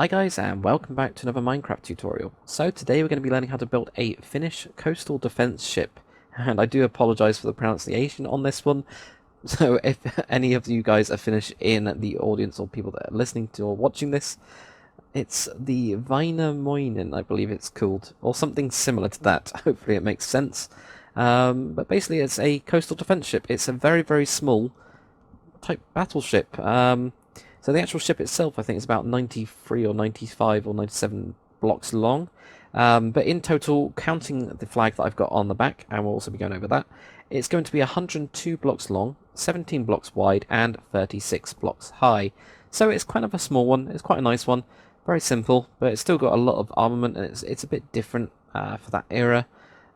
Hi guys and welcome back to another Minecraft tutorial. So today we're going to be learning how to build a Finnish coastal defense ship, and I do apologise for the pronunciation on this one. So if any of you guys are Finnish in the audience or people that are listening to or watching this, it's the Väinämöinen, I believe it's called, or something similar to that. Hopefully it makes sense. But basically it's a coastal defense ship. It's a very small type battleship. So the actual ship itself, I think, is about 93 or 95 or 97 blocks long. But in total, counting the flag that I've got on the back, and we'll also be going over that, it's going to be 102 blocks long, 17 blocks wide, and 36 blocks high. So it's kind of a small one. It's quite a nice one. Very simple, but it's still got a lot of armament, and it's a bit different for that era.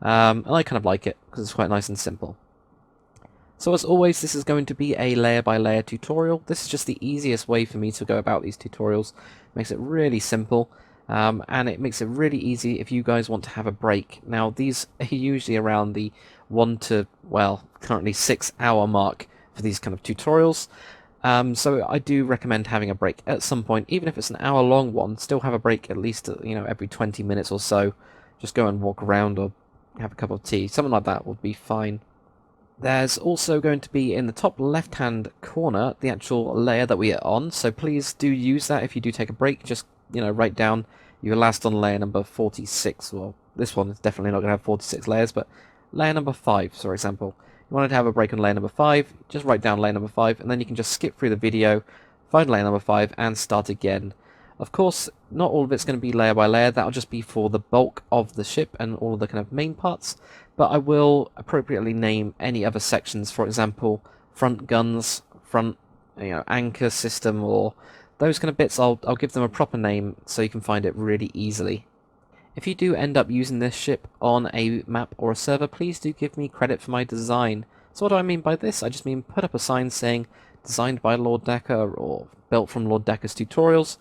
And I kind of like it, because it's quite nice and simple. So as always, this is going to be a layer by layer tutorial. This is just the easiest way for me to go about these tutorials. It makes it really simple, and it makes it really easy if you guys want to have a break. Now these are usually around the 1 to, well, currently 6 hour mark for these kind of tutorials. So I do recommend having a break at some point, even if it's an hour long one. Still have a break at least, every 20 minutes or so. Just go and walk around or have a cup of tea. Something like that would be fine. There's also going to be in the top left-hand corner the actual layer that we are on, so please do use that if you do take a break. Just, write down your last on layer number 46. Well, this one is definitely not going to have 46 layers, but layer number 5, for example. You wanted to have a break on layer number 5, just write down layer number 5, and then you can just skip through the video, find layer number 5, and start again. Of course, not all of it's going to be layer by layer. That'll just be for the bulk of the ship and all of the kind of main parts. But I will appropriately name any other sections, for example, front guns, front anchor system, or those kind of bits. I'll give them a proper name so you can find it really easily. If you do end up using this ship on a map or a server, please do give me credit for my design. So what do I mean by this? I just mean put up a sign saying designed by Lord Decker or built from Lord Decker's tutorials,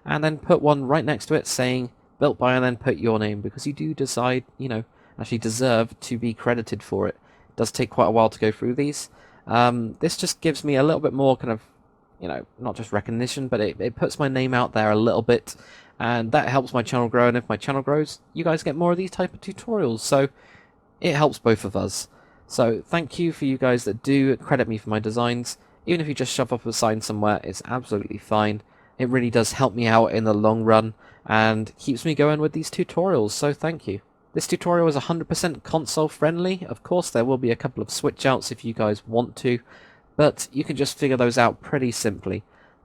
and then put one right next to it saying built by, and then put your name, because you do decide, actually deserve to be credited for it. It does take quite a while to go through these. This just gives me a little bit more kind of, not just recognition, but it puts my name out there a little bit, and that helps my channel grow, and if my channel grows, you guys get more of these type of tutorials, so it helps both of us. So thank you for you guys that do credit me for my designs. Even if you just shove up a sign somewhere, it's absolutely fine. It really does help me out in the long run, and keeps me going with these tutorials, so thank you. This tutorial is 100% console friendly. Of course, there will be a couple of switch outs if you guys want to, but you can just figure those out pretty simply.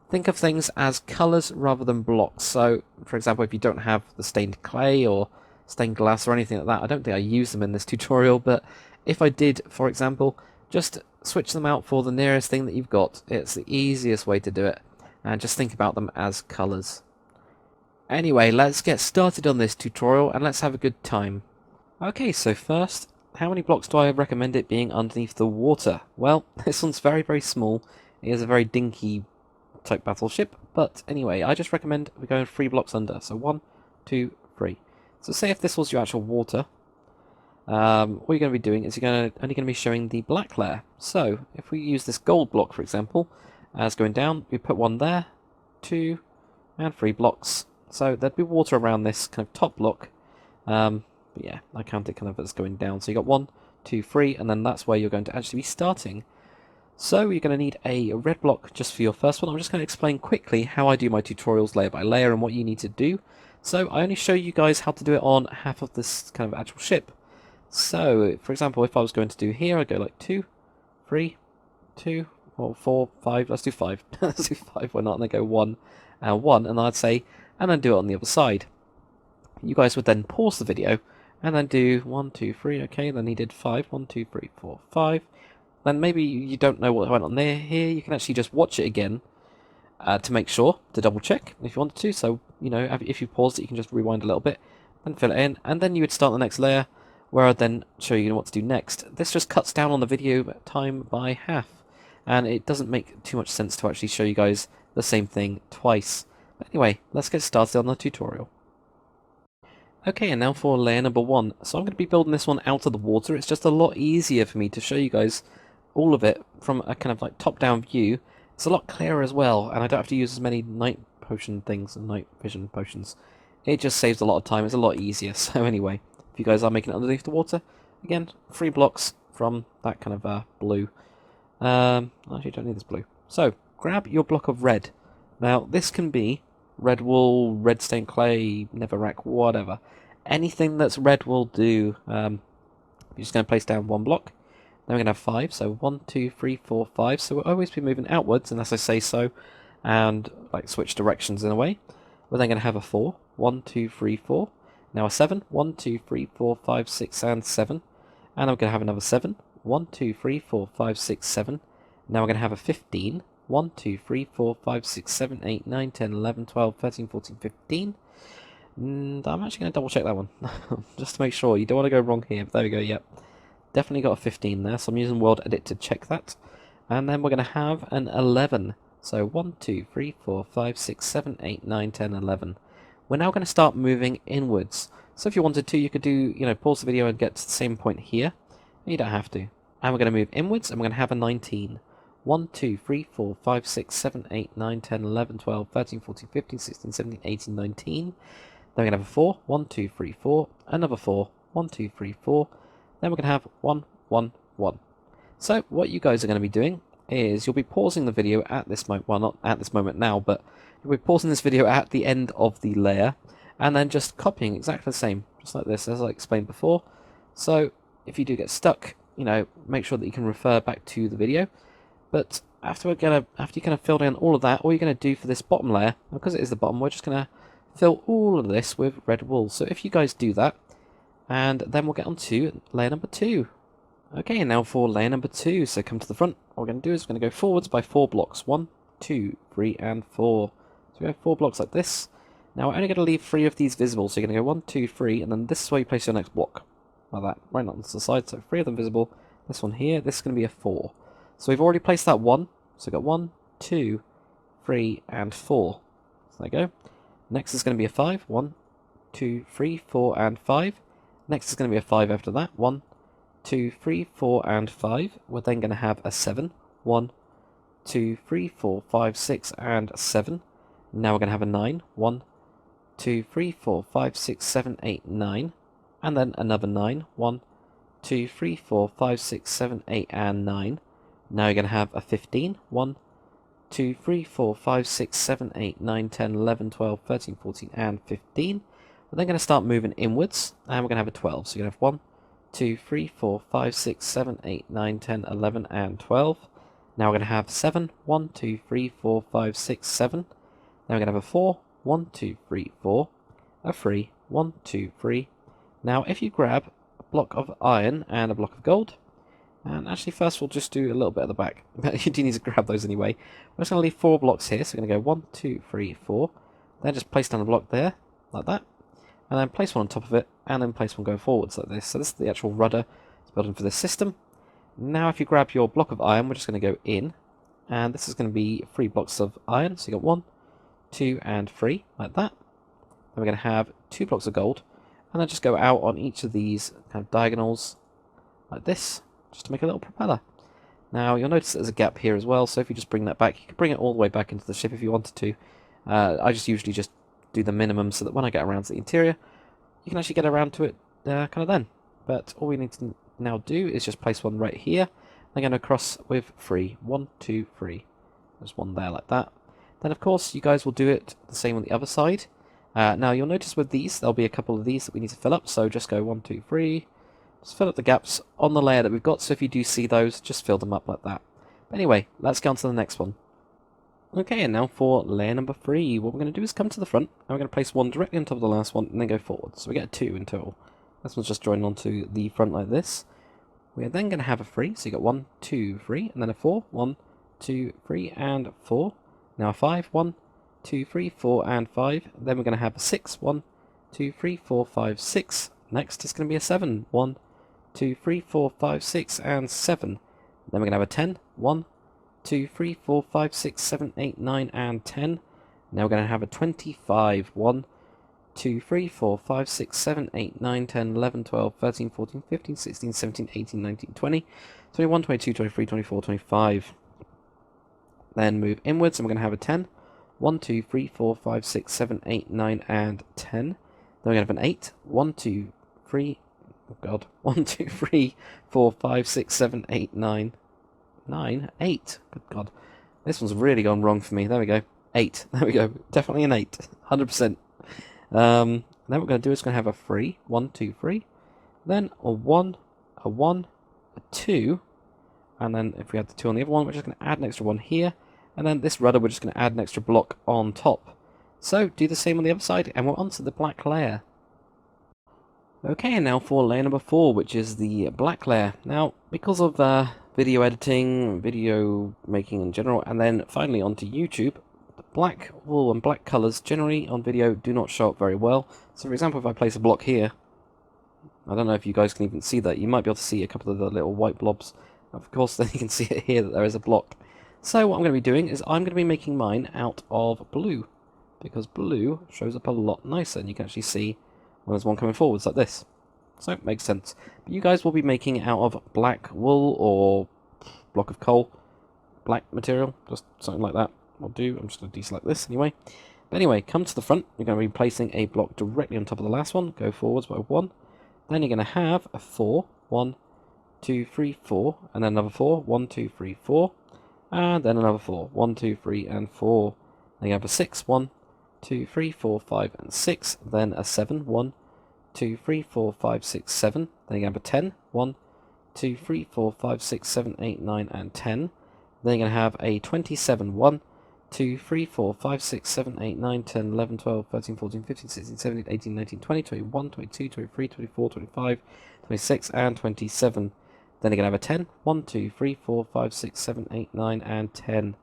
Think of things as colours rather than blocks. So, for example, if you don't have the stained clay or stained glass or anything like that, I don't think I use them in this tutorial, but if I did, for example, just switch them out for the nearest thing that you've got. It's the easiest way to do it, and just think about them as colours. Anyway, let's get started on this tutorial and let's have a good time. Okay, so first, how many blocks do I recommend it being underneath the water? Well, this one's very small. It is a very dinky type battleship, but anyway, I just recommend we go 3 blocks under. So 1, 2, 3. So say if this was your actual water, what you're going to be doing is you're only going to be showing the black layer. So if we use this gold block, for example, as going down, we put 1 there, 2, and 3 blocks. So there'd be water around this kind of top block. But yeah, I count it kind of as going down. So you got 1, 2, 3, and then that's where you're going to actually be starting. So you're going to need a red block just for your first one. I'm just going to explain quickly how I do my tutorials layer by layer and what you need to do. So I only show you guys how to do it on half of this kind of actual ship. So, for example, if I was going to do here, I'd go like 2, 3, 2, or 4, 5. Let's do 5. Let's do 5, why not? And then go 1 and 1, and I'd say, and then do it on the other side. You guys would then pause the video and then do 1, 2, 3. Okay, then he did 5. 1, 2, 3, 4, 5. Then maybe you don't know what went on there. Here, you can actually just watch it again to make sure, to double check if you wanted to. So, if you paused it, you can just rewind a little bit and fill it in. And then you would start the next layer, where I'd then show you what to do next. This just cuts down on the video time by half, and it doesn't make too much sense to actually show you guys the same thing twice. But anyway, let's get started on the tutorial. Okay, and now for layer number 1. So I'm going to be building this one out of the water. It's just a lot easier for me to show you guys all of it from a kind of like top-down view. It's a lot clearer as well, and I don't have to use as many night potion things and night vision potions. It just saves a lot of time. It's a lot easier. So anyway, if you guys are making it underneath the water, again, 3 blocks from that kind of blue. Actually, don't need this blue. So grab your block of red. Now this can be red wool, red stained clay, netherrack, whatever. Anything that's red will do. You're just going to place down 1 block. Then we're going to have 5. So 1, 2, 3, 4, 5. So we'll always be moving outwards unless I say so, and like switch directions in a way. We're then going to have a 4. 1, 2, 3, 4. Now a 7. 1, 2, 3, 4, 5, 6, and 7. And I'm going to have another 7. 1, 2, 3, 4, 5, 6, 7. Now we're going to have a 15. 1, 2, 3, 4, 5, 6, 7, 8, 9, 10, 11, 12, 13, 14, 15. And I'm actually going to double check that one. Just to make sure. You don't want to go wrong here. But there we go, yep. Definitely got a 15 there. So I'm using World Edit to check that. And then we're going to have an 11. So 1, 2, 3, 4, 5, 6, 7, 8, 9, 10, 11. We're now going to start moving inwards. So if you wanted to, you could do, pause the video and get to the same point here. You don't have to. And we're going to move inwards, and we're going to have a 19. 1, 2, 3, 4, 5, 6, 7, 8, 9, 10, 11, 12, 13, 14, 15, 16, 17, 18, 19. Then we're going to have a 4. 1, 2, 3, 4. Another 4. 1, 2, 3, 4. Then we're going to have 1, 1, 1. So what you guys are going to be doing is you'll be pausing the video at this moment. Well, not at this moment now, but you'll be pausing this video at the end of the layer, and then just copying exactly the same, just like this, as I explained before. So if you do get stuck, make sure that you can refer back to the video. But after you kind of fill in all of that, all you're going to do for this bottom layer, because it is the bottom, we're just going to fill all of this with red wool. So if you guys do that, and then we'll get on to layer number 2. Okay, now for layer number 2. So come to the front. What we're going to do is we're going to go forwards by 4 blocks. 1, 2, 3, and 4. So we have 4 blocks like this. Now we're only going to leave 3 of these visible. So you're going to go 1, 2, 3, and then this is where you place your next block. Like that, right on the side. So 3 of them visible. This one here, this is going to be a 4. So we've already placed that 1. So we've got 1, 2, 3, and 4. So there you go. Next is going to be a 5. 1, 2, 3, 4, and 5. Next is going to be a 5 after that. 1, 2, 3, 4, and 5. We're then going to have a 7. 1, 2, 3, 4, 5, 6, and 7. Now we're going to have a 9. 1, 2, 3, 4, 5, 6, 7, 8, 9. And then another 9. 1, 2, 3, 4, 5, 6, 7, 8, and 9. Now you're going to have a 15. 1, 2, 3, 4, 5, 6, 7, 8, 9, 10, 11, 12, 13, 14, and 15. We're then going to start moving inwards, and we're going to have a 12. So you're going to have 1, 2, 3, 4, 5, 6, 7, 8, 9, 10, 11, and 12. Now we're going to have 7. 1, 2, 3, 4, 5, 6, 7. Then we're going to have a 4. 1, 2, 3, 4. A 3. 1, 2, 3. Now if you grab a block of iron and a block of gold, and actually first we'll just do a little bit at the back. You do need to grab those anyway. We're just going to leave 4 blocks here, so we're going to go 1, 2, 3, 4. Then just place down a block there, like that. And then place one on top of it, and then place one going forwards like this. So this is the actual rudder it's building for this system. Now if you grab your block of iron, we're just going to go in. And this is going to be 3 blocks of iron. So you got 1, 2, and 3, like that. Then we're going to have 2 blocks of gold. And then just go out on each of these kind of diagonals, like this, just to make a little propeller. Now you'll notice there's a gap here as well, so if you just bring that back, you can bring it all the way back into the ship if you wanted to. I just usually just do the minimum so that when I get around to the interior, you can actually get around to it kind of then. But all we need to now do is just place one right here. I'm going to cross with 3. 1, 2, 3. There's one there like that. Then of course you guys will do it the same on the other side. Now you'll notice with these, there'll be a couple of these that we need to fill up. So just go 1, 2, 3. Just fill up the gaps on the layer that we've got. So if you do see those, just fill them up like that. But anyway, let's get on to the next one. Okay, and now for layer number 3, what we're going to do is come to the front, and we're going to place one directly on top of the last one, and then go forward. So we get a 2 in total. This one's just joined onto the front like this. We are then going to have a 3, so you got 1, 2, 3, and then a 4. 1, 2, 3, and 4. Now a 5. 1, 2, 3, 4, and 5. Then we're going to have a 6. 1, 2, 3, 4, 5, 6. Next is going to be a 7. 1, 2, 3, 4, 5, 6, and 7. Then we're going to have a 10. 1, 2, 3, 4, 5, 6, 7, 8, 9, and 10. Now we're going to have a 25. 1, 2, 3, 4, 5, 6, 7, 8, 9, 10, 11, 12, 13, 14, 15, 16, 17, 18, 19, 20, 21, 22, 23, 24, 25. Then move inwards, and we're going to have a 10. 1, 2, 3, 4, 5, 6, 7, 8, 9, and 10. Then we're going to have an 8. 1, 2, 3. Oh god. 1, 2, 3, 4, 5, 6, 7, 8, 9. 9? 8. Good god. This one's really gone wrong for me. There we go. 8. There we go. Definitely an 8. 100%. Then what we're going to do is going to have a 3. 1, 2, 3. Then a 1, a 1, a 2. And then if we add the 2 on the other one, we're just going to add an extra 1 here. And then this rudder, we're just going to add an extra block on top. So do the same on the other side, and we're onto the black layer. Okay, and now for layer number 4, which is the black layer. Now, because of video editing, video making in general, and then finally onto YouTube, the black wool and black colours generally on video do not show up very well. So for example, if I place a block here, I don't know if you guys can even see that. You might be able to see a couple of the little white blobs. Of course, then you can see it here that there is a block. So what I'm going to be doing is I'm going to be making mine out of blue, because blue shows up a lot nicer, and you can actually see when there's one coming forwards like this. So it makes sense. But you guys will be making it out of black wool or block of coal, black material, just something like that will do. I'm just going to deselect this anyway. But anyway, come to the front. You're going to be placing a block directly on top of the last one. Go forwards by 1. Then you're going to have a 4. 1, 2, 3, 4, and then another 4. 1, 2, 3, 4, and then another 4. 1, 2, 3, and 4. Then you have a 6. 1, 2, 3, 4, 5, and 6. Then a 7. 1, 2, 3, 4, 5, 6, 7. Then you have a 10. 1, 2, 3, 4, 5, 6, 7, 8, 9, and 10. Then you're going to have a 27. 1, 2, 3, 4, 5, 6, 7, 8, 9, 10, 11, 12, 13, 14, 15, 16, 17, 18, 19, 20, 21, 22, 23, 24, 25, 26, and 27. Then you're going to have a 10. 1, 2, 3, 4, 5, 6, 7, 8, 9, and 10. Then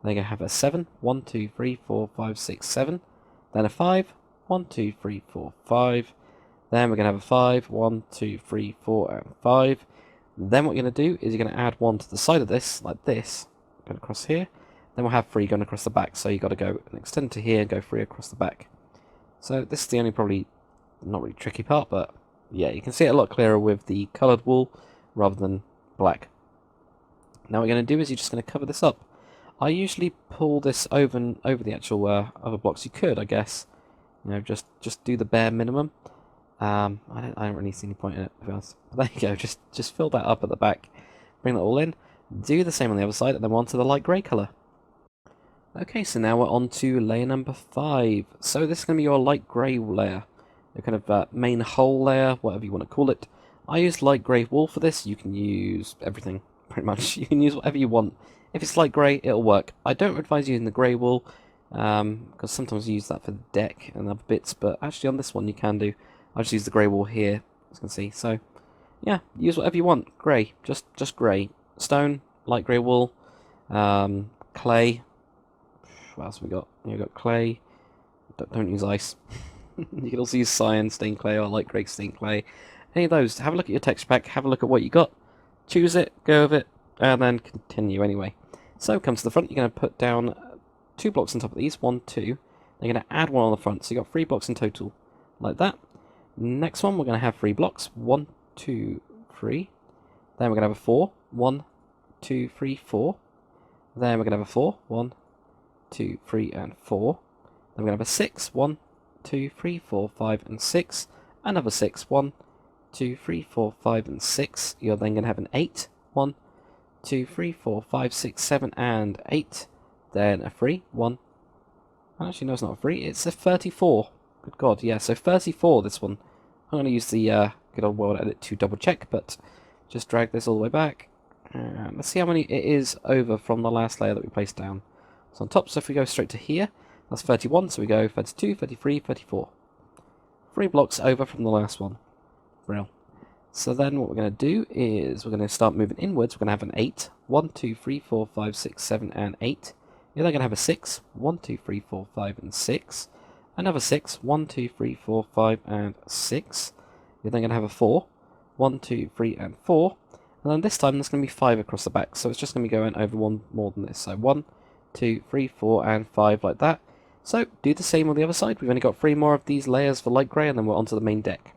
you're going to have a 7. 1, 2, 3, 4, 5, 6, 7. Then a 5. 1, 2, 3, 4, 5. Then we're going to have a 5. 1, 2, 3, 4, and 5. Then what you're going to do is you're going to add 1 to the side of this, like this. Going across here. Then we'll have 3 going across the back. So you've got to go and extend to here and go 3 across the back. So this is the only probably not really tricky part, but yeah, you can see it a lot clearer with the coloured wool rather than black. Now what you're going to do is you're just going to cover this up. I usually pull this over the actual other blocks. You could, I guess, you know, just do the bare minimum. I don't really see any point in it, to be honest. But there you go. Just fill that up at the back. Bring that all in. Do the same on the other side, and then on to the light grey colour. Okay, so now we're on to layer number 5. So this is going to be your light grey layer, your kind of main hull layer, whatever you want to call it. I use light grey wool for this. You can use everything, pretty much. You can use whatever you want. If it's light grey, it'll work. I don't advise using the grey wool, because sometimes you use that for the deck and other bits, but actually on this one you can do. I just use the grey wool here, as you can see. So, yeah, use whatever you want. Grey, just grey. Stone, light grey wool, clay. What else have we got? We've got clay. Don't use ice. You can also use cyan stained clay or light grey stained clay. Any of those. Have a look at your texture pack. Have a look at what you got. Choose it, go with it, and then continue anyway. So come to the front. You're going to put down 2 blocks on top of these. 1, 2. Then you're going to add 1 on the front. So you've got 3 blocks in total, like that. Next one, we're going to have 3 blocks. 1, 2, 3. Then we're going to have a 4. 1, 2, 3, 4. Then we're going to have a 4. 1, 2, 3, and 4. Then we're going to have a 6. 1, 2, 3, 4, 5, and 6. Another 6. 1, 2, 3, 4, 5, and 6. You're then going to have an 8. 1, 2, 3, 4, 5, 6, 7, and 8. Then a 3. 1. Actually, no, it's not a 3. It's a 34. Good God, yeah. So 34, this one. I'm going to use the good old world edit to double check, but just drag this all the way back. And let's see how many it is over from the last layer that we placed down. So on top, so if we go straight to here, that's 31. So we go 32, 33, 34. 3 blocks over from the last one. Real. So then what we're going to do is we're going to start moving inwards. We're going to have an 8. 1, 2, 3, 4, 5, 6, 7, and 8. You're then going to have a 6. 1, 2, 3, 4, 5, and 6. Another 6. 1, 2, 3, 4, 5, and 6. You're then going to have a 4. 1, 2, 3, and 4. And then this time there's going to be 5 across the back. So it's just going to be going over 1 more than this. So 1, 2, 3, 4, and 5 like that. So do the same on the other side. We've only got 3 more of these layers for light grey, and then we're onto the main deck.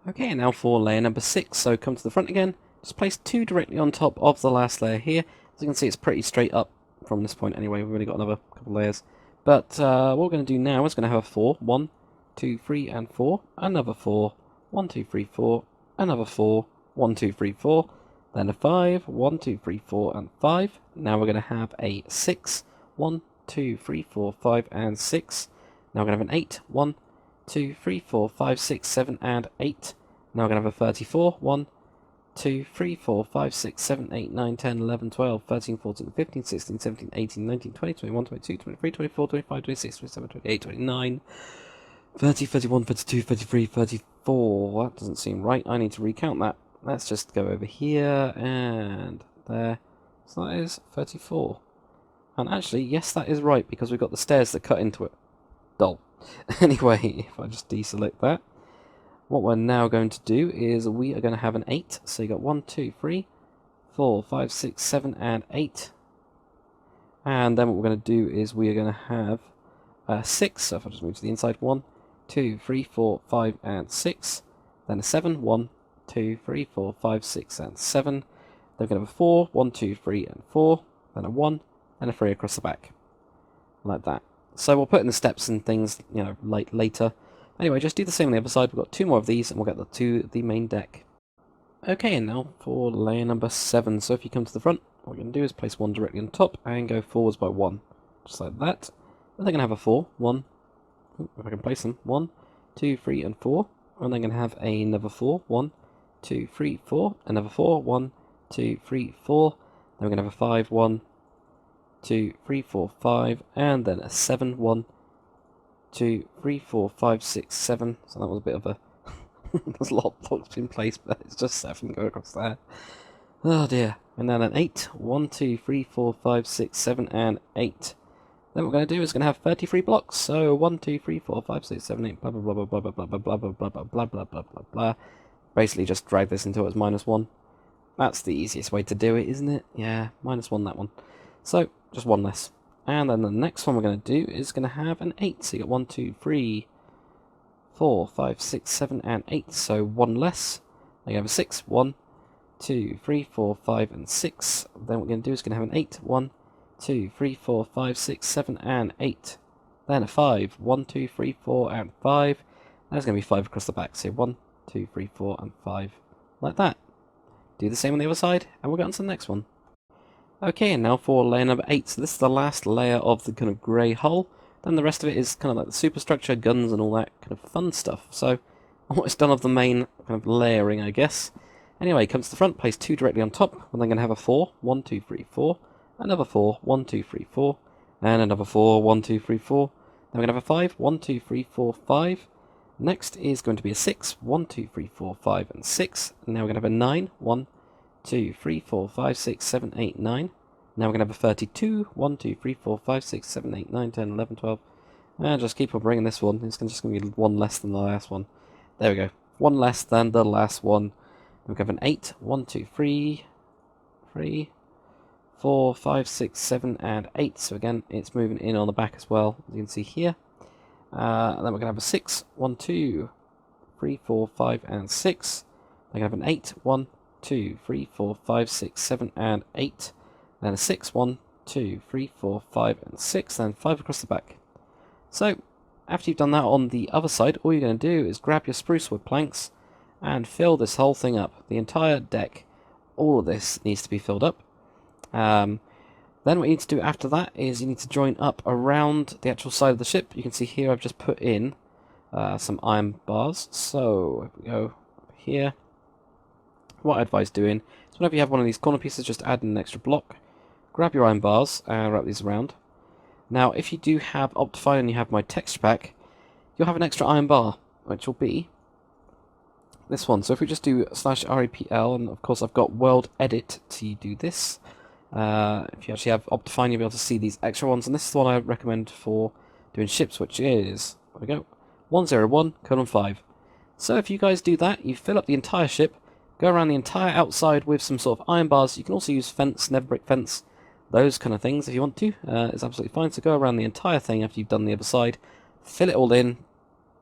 Okay, now for layer number 6. So come to the front again. Just place 2 directly on top of the last layer here. As you can see, it's pretty straight up from this point anyway. We've only got another couple layers. But what we're going to do now is going to have a 4. 1, 2, 3, and 4. Another 4. 1, 2, 3, 4. Another 4. 1, 2, 3, 4. Then a 5. 1, 2, 3, 4, and 5. Now we're going to have a 6. 1, 2, 3, 4, 5, and 6. Now we're going to have an 8. 1, 2, 3, 4, 5, 6, 7, and 8. Now we're going to have a 34. 1, 2, 3, 4, 5, 6, 7, 8, 9, 10, 11, 12, 13, 14, 15, 16, 17, 18, 19, 20, 21, 22, 23, 24, 25, 26, 27, 28, 29, 30, 31, 32, 33, 34. That doesn't seem right. I need to recount that. Let's just go over here and there. So that is 34. And actually, yes, that is right, because we've got the stairs that cut into it. Dull. Anyway, if I just deselect that, what we're now going to do is we are going to have an 8. So you got 1, 2, 3, 4, 5, 6, 7, and 8. And then what we're going to do is we are going to have 6. So if I just move to the inside, 1, 2, 3, 4, 5, and 6. Then a 7, 1, 2, 3, 4, 5, 6, and 7. Then we're going to have a 4, 1, 2, 3, and 4. Then a 1, and a 3 across the back. Like that. So we'll put in the steps and things, you know, later. Anyway, just do the same on the other side. We've got 2 more of these, and we'll get to the main deck. Okay, and now for layer number 7. So if you come to the front, what we're going to do is place 1 directly on top and go forwards by 1. Just like that. And they're going to have a 4. 1. If I can place them. 1, 2, 3, and 4. And they're going to have another 4. 1, 2, 3, 4. Another 4. 1, 2, 3, 4. Then we're going to have a 5. 1, 2, 3, 4, 5. And then a 7. 1, 2, 3, 4, 5, 6, 7. So that was a bit of a... There's a lot of blocks in place, but it's just 7 go across there. Oh dear. And then an 8. 1, 2, 3, 4, 5, 6, 7, and 8. Then what we're going to do is going to have 33 blocks. So 1, 2, 3, 4, 5, 6, 7, 8, blah, blah, blah, blah, blah, blah, blah, blah, blah, blah, blah, blah, blah, blah, blah, blah. Basically just drag this until it's -1. That's the easiest way to do it, isn't it? Yeah, -1, that one. So, just 1 less. And then the next one we're going to do is going to have an 8. So you got 1, 2, 3, 4, 5, 6, 7, and 8. So 1 less. Then you have a 6. 1, 2, 3, 4, 5, and 6. Then what we're going to do is going to have an 8. 1, 2, 3, 4, 5, 6, 7, and 8. Then a 5. 1, 2, 3, 4, and 5. There's going to be 5 across the back. So 1, 2, 3, 4, and 5. Like that. Do the same on the other side, and we'll get on to the next one. Okay, and now for layer number 8. So this is the last layer of the kind of grey hull. Then the rest of it is kind of like the superstructure, guns, and all that kind of fun stuff. So, almost done of the main kind of layering, I guess. Anyway, comes to the front, place 2 directly on top. And then going to have a 4. 1, 2, 3, 4. Another 4. 1, 2, 3, 4. And another 4. 1, 2, 3, 4. Then we're going to have a 5. 1, 2, 3, 4, 5. Next is going to be a 6. 1, 2, 3, 4, 5, and 6. And now we're going to have a 9. 1, 2, 3, 4, 5, 6, 7, 8, 9. Now we're going to have a 32. 1, 2, 3, 4, 5, 6, 7, 8, 9, 10, 11, 12. And just keep on bringing this one. It's just going to be 1 less than the last one. There we go. 1 less than the last one. Then we have an 8. 1, 2, 3, 4, 5, 6, 7, and 8. So again, it's moving in on the back as well, as you can see here. And then we're going to have a 6. 1, 2, 3, 4, 5, and 6. Then we're going to have an 8. 1, 2, 3, 4, 5, 6, 7, and 8. Then a 6. 1, 2, 3, 4, 5, and 6. Then 5 across the back. So, after you've done that on the other side, all you're going to do is grab your spruce wood planks and fill this whole thing up. The entire deck, all of this needs to be filled up. Then what you need to do after that is you need to join up around the actual side of the ship. You can see here I've just put in some iron bars. So, if we go here, what I advise doing is whenever you have one of these corner pieces, just add an extra block. Grab your iron bars and wrap these around. Now, if you do have Optifine and you have my texture pack, you'll have an extra iron bar, which will be this one. So if we just do /REPL, and of course I've got World Edit to do this. If you actually have Optifine, you'll be able to see these extra ones, and this is the one I recommend for doing ships, which is, there we go, 101:5. So if you guys do that, you fill up the entire ship, go around the entire outside with some sort of iron bars. You can also use fence, never brick fence, those kind of things if you want to. It's absolutely fine. So go around the entire thing after you've done the other side, fill it all in,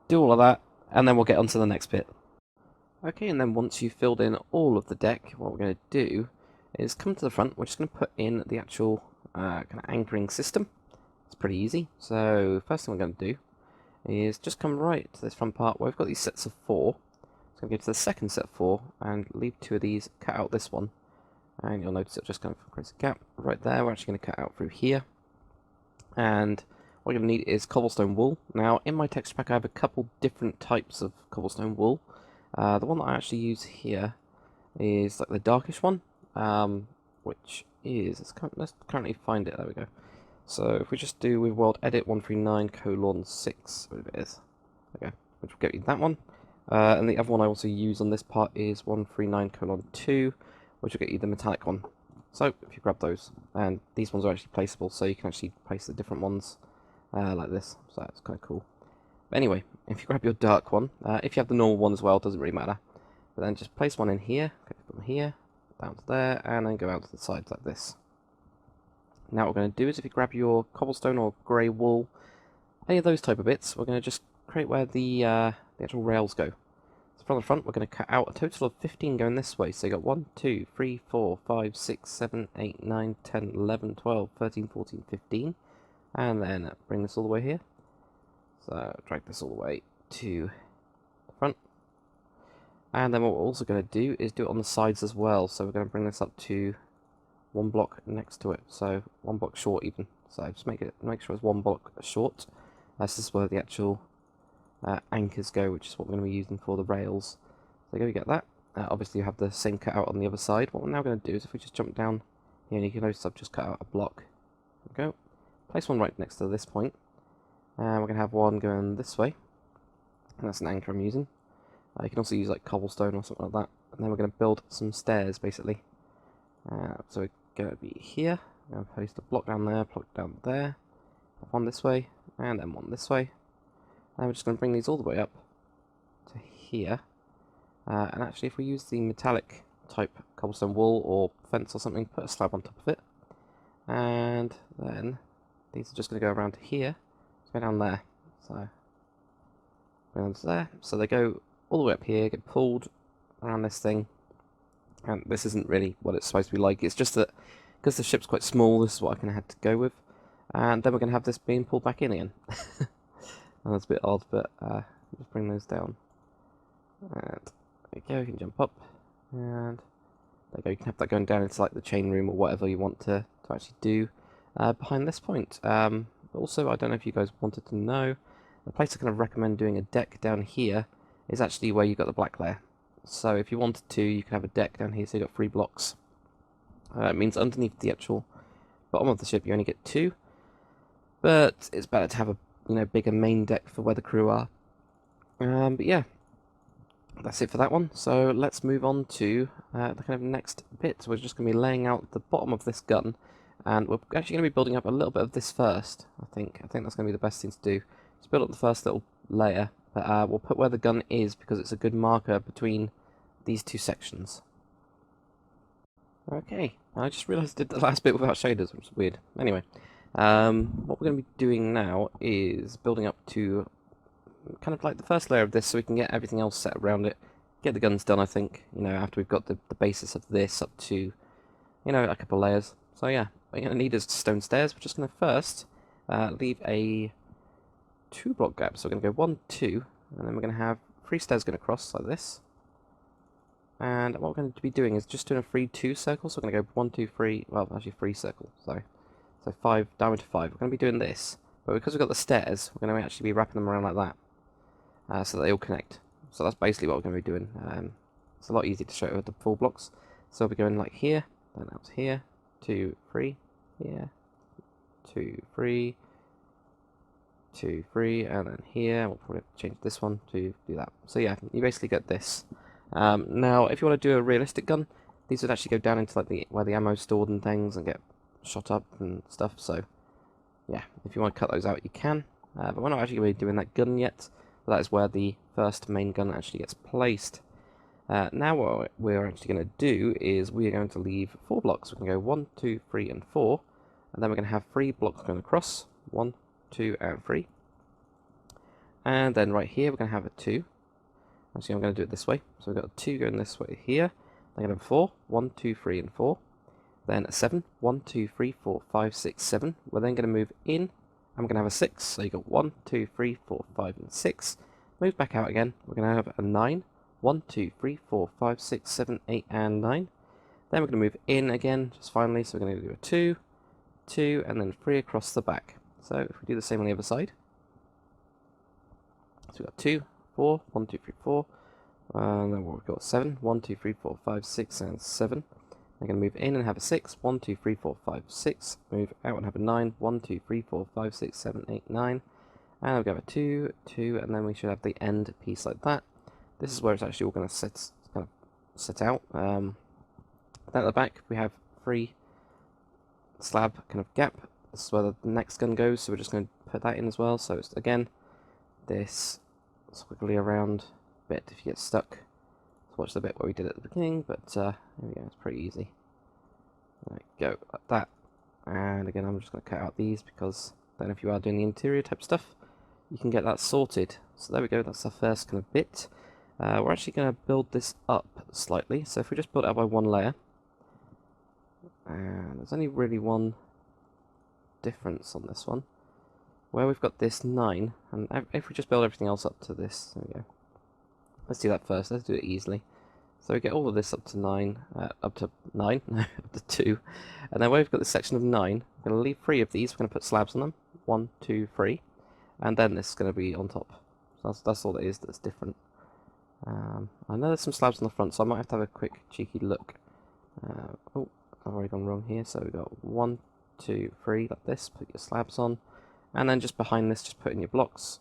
do all of that, and then we'll get on to the next bit. Okay, and then once you've filled in all of the deck, what we're going to do is come to the front. We're just going to put in the actual kind of anchoring system. It's pretty easy. So first thing we're going to do is just come right to this front part where we've got these sets of 4. So I'm going to go to the second set of 4 and leave 2 of these, cut out this one, and you'll notice it just kind of creates a gap right there. We're actually going to cut out through here, and what you're going to need is cobblestone wool. Now in my texture pack I have a couple different types of cobblestone wool. The one that I actually use here is like the darkish one, which is, let's currently find it, there we go. So if we just do with world edit 139:6, whatever it is, okay, which will get you that one. And the other one I also use on this part is 139:2, which will get you the metallic one. So if you grab those, and these ones are actually placeable, so you can actually place the different ones like this, so that's kind of cool. But anyway, if you grab your dark one, if you have the normal one as well, it doesn't really matter. But then just place one in here, go from here, down to there, and then go out to the sides like this. Now what we're going to do is if you grab your cobblestone or grey wool, any of those type of bits, we're going to just create where the actual rails go. So from the front, we're going to cut out a total of 15 going this way. So you got 1, 2, 3, 4, 5, 6, 7, 8, 9, 10, 11, 12, 13, 14, 15. And then bring this all the way here. So drag this all the way to the front. And then what we're also going to do is do it on the sides as well. So we're going to bring this up to 1 block next to it. So 1 block short even. So just make sure it's 1 block short. This is where the actual anchors go, which is what we're going to be using for the rails. So go get that. Obviously you have the same cut out on the other side. What we're now going to do is if we just jump down here, and you can notice I've just cut out a block. There we go. Place one right next to this point. And we're going to have one going this way. And that's an anchor I'm using. You can also use like cobblestone or something like that. And then we're going to build some stairs basically. So we're going to be here. I'm going to place a block down there, block down there. One this way, and then one this way. And we're just going to bring these all the way up to here. And actually if we use the metallic type cobblestone wool or fence or something, put a slab on top of it. And then these are just going to go around to here. Go down there. So go down to there. So they go all the way up here, get pulled around this thing. And this isn't really what it's supposed to be like. It's just that because the ship's quite small, this is what I kind of had to go with. And then we're going to have this being pulled back in again. And that's a bit odd, but just bring those down. And there you go, you can jump up. And there you go, you can have that going down into like the chain room or whatever you want to actually do behind this point. But also, I don't know if you guys wanted to know, the place I kind of recommend doing a deck down here is actually where you got the black layer. So if you wanted to, you could have a deck down here, so you got 3 blocks. It means underneath the actual bottom of the ship you only get 2, but it's better to have a bigger main deck for where the crew are. But yeah, that's it for that one. So let's move on to the kind of next bit. We're just going to be laying out the bottom of this gun, and we're actually going to be building up a little bit of this first. I think that's going to be the best thing to do. Let's build up the first little layer. But we'll put where the gun is because it's a good marker between these 2 sections. Okay, I just realised I did the last bit without shaders, which is weird. Anyway, what we're going to be doing now is building up to kind of like the first layer of this so we can get everything else set around it. Get the guns done, I think, after we've got the basis of this up to, a couple of layers. So yeah, what you're going to need is stone stairs. We're just going to first leave a 2 block gap. So we're going to go 1, 2, and then we're going to have 3 stairs going across like this. And what we're going to be doing is just doing a 3-2 circle. So we're going to go 1, 2, 3, well, actually 3 circles, sorry. So 5, diameter 5. We're going to be doing this, but because we've got the stairs, we're going to actually be wrapping them around like that, so that they all connect. So that's basically what we're going to be doing. It's a lot easier to show it with the full blocks. So we'll be going like here, then out to here, 2, 3, here, 2, 3, 2, 3, and then here. We'll probably have to change this one to do that. So yeah, you basically get this. Now, if you want to do a realistic gun, these would actually go down into like where the ammo's stored and things, and get shot up and stuff. So yeah, if you want to cut those out, you can. But we're not actually going to be doing that gun yet. But that is where the first main gun actually gets placed. Now what we're actually going to do is we are going to leave 4 blocks. We're going to go 1, 2, 3, and 4, and then we're going to have 3 blocks going across. 1, 2, and 3. And then right here we're going to have a 2. Actually, I'm going to do it this way. So we've got a 2 going this way here. Then I'm going to have 4. 1, 2, 3, and 4. then a 7. 1, 2, 3, 4, 5, 6, 7. We're then going to move in, and we're going to have a 6. So you got 1, 2, 3, 4, 5, and 6. Move back out again. We're going to have a 9. 1, 2, 3, 4, 5, 6, 7, 8, and 9. Then we're going to move in again, just finally. So we're going to do a 2, 2, and then 3 across the back. So if we do the same on the other side. So we've got 2, 4, 1, 2, 3, 4. And then we've got 7. 1, 2, 3, 4, 5, 6, and 7. We're going to move in and have a 6. 1, 2, 3, 4, 5, 6. Move out and have a 9. 1, 2, 3, 4, 5, 6, 7, 8, 9. And we'll go a 2, 2, and then we should have the end piece like that. This is where it's actually all going to sit out. Then at the back we have 3 slab kind of gap. This is where the next gun goes, so we're just going to put that in as well. So it's again this squiggly around bit if you get stuck. Let's watch the bit where we did it at the beginning, but here we go, it's pretty easy. There we go, like that. And again, I'm just going to cut out these because then if you are doing the interior type stuff, you can get that sorted. So there we go, that's our first kind of bit. We're actually going to build this up slightly. So if we just build it up by one layer, and there's only really one difference on this one, where we've got this 9, and if we just build everything else up to this, there we go. Let's do that first, let's do it easily. So we get all of this up to 9, no, up to 2, and then where we've got this section of 9, we're going to leave 3 of these, we're going to put slabs on them, 1, 2, 3, and then this is going to be on top. So that's all it is that's different. I know there's some slabs on the front, so I might have to have a quick cheeky look. Oh, I've already gone wrong here, so we've got 1, 2, 3, like this, put your slabs on, and then just behind this, just put in your blocks.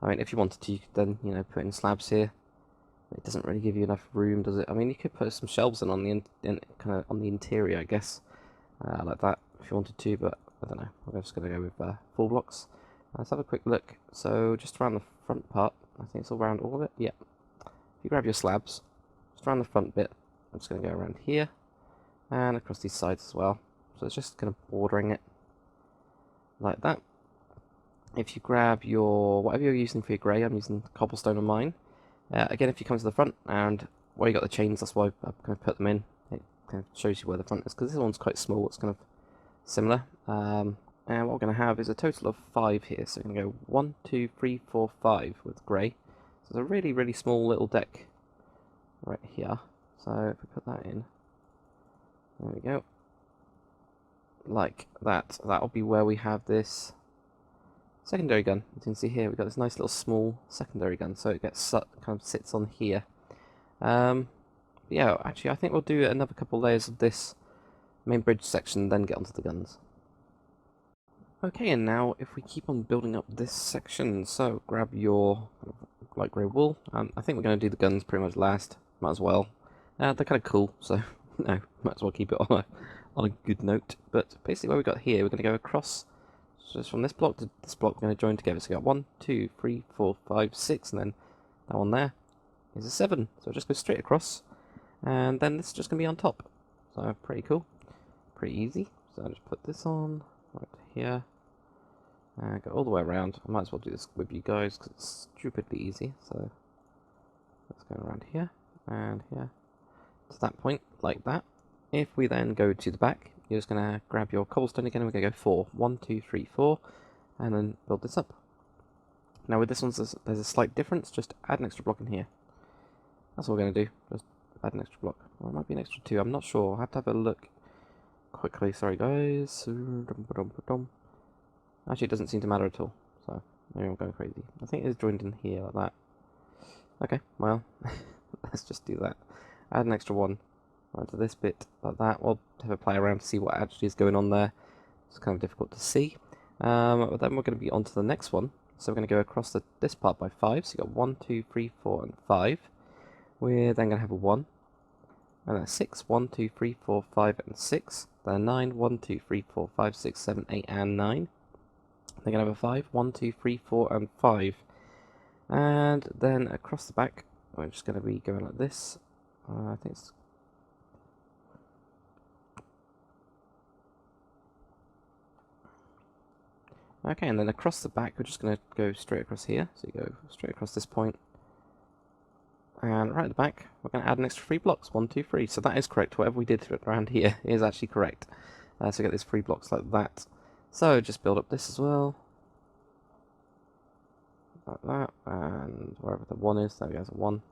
I mean, if you wanted to, you could then, you know, put in slabs here. It doesn't really give you enough room, does it? I mean, you could put some shelves in on the kind of on the interior, I guess, like that, if you wanted to. But I don't know. I'm just going to go with 4 blocks. Let's have a quick look. So just around the front part, I think it's all around all of it. Yeah. If you grab your slabs, just around the front bit, I'm just going to go around here and across these sides as well. So it's just kind of bordering it like that. If you grab your, whatever you're using for your grey, I'm using cobblestone on mine. Again, if you come to the front, and where you got the chains, that's why I've kind of put them in. It kind of shows you where the front is, because this one's quite small, it's kind of similar. And what we're going to have is a total of 5 here, so we're going to go 1, 2, 3, 4, 5 with grey. So it's a really, really small little deck right here. So if we put that in, there we go. Like that. That'll be where we have this secondary gun. You can see here we've got this nice little small secondary gun, so it gets kind of sits on here. Yeah, actually I think we'll do another couple layers of this main bridge section, then get onto the guns. Okay, and now if we keep on building up this section, so grab your light grey wool. I think we're going to do the guns pretty much last. Might as well. They're kind of cool, so no, might as well keep it on a good note. But basically, what we've got here, we're going to go across. So just from this block to this block, we're going to join together. So we got 1, 2, 3, 4, 5, 6, and then that one there is a 7. So it just goes straight across, and then this is just going to be on top. So pretty cool, pretty easy. So I'll just put this on right here, and go all the way around. I might as well do this with you guys because it's stupidly easy. So let's go around here and here to that point, like that. If we then go to the back, you're just going to grab your cobblestone again, and we're going to go 4. 1, 2, 3, 4, and then build this up. Now with this one, there's a slight difference. Just add an extra block in here. That's what we're going to do. Just add an extra block. Or it might be an extra 2. I'm not sure. I'll have to have a look quickly. Sorry, guys. Actually, it doesn't seem to matter at all. So maybe I'm going crazy. I think it's joined in here like that. Okay, well, let's just do that. Add an extra 1. Right to this bit like that. We'll have a play around to see what actually is going on there. It's kind of difficult to see. But then we're going to be on to the next one. So we're going to go across this part by 5. So you've got 1, 2, 3, 4, and 5. We're then going to have a 1. And then a 6. 1, 2, 3, 4, 5, and 6. Then a 9. 1, 2, 3, 4, 5, 6, 7, 8, and 9. They're going to have a 5. 1, 2, 3, 4, and 5. And then across the back, we're just going to be going like this. I think it's... Okay, and then across the back, we're just going to go straight across here. So you go straight across this point. And right at the back, we're going to add an extra 3 blocks. 1, 2, 3. So that is correct. Whatever we did around here is actually correct. So we get these 3 blocks like that. So just build up this as well. Like that. And wherever the 1 is, there we go, there's a 1.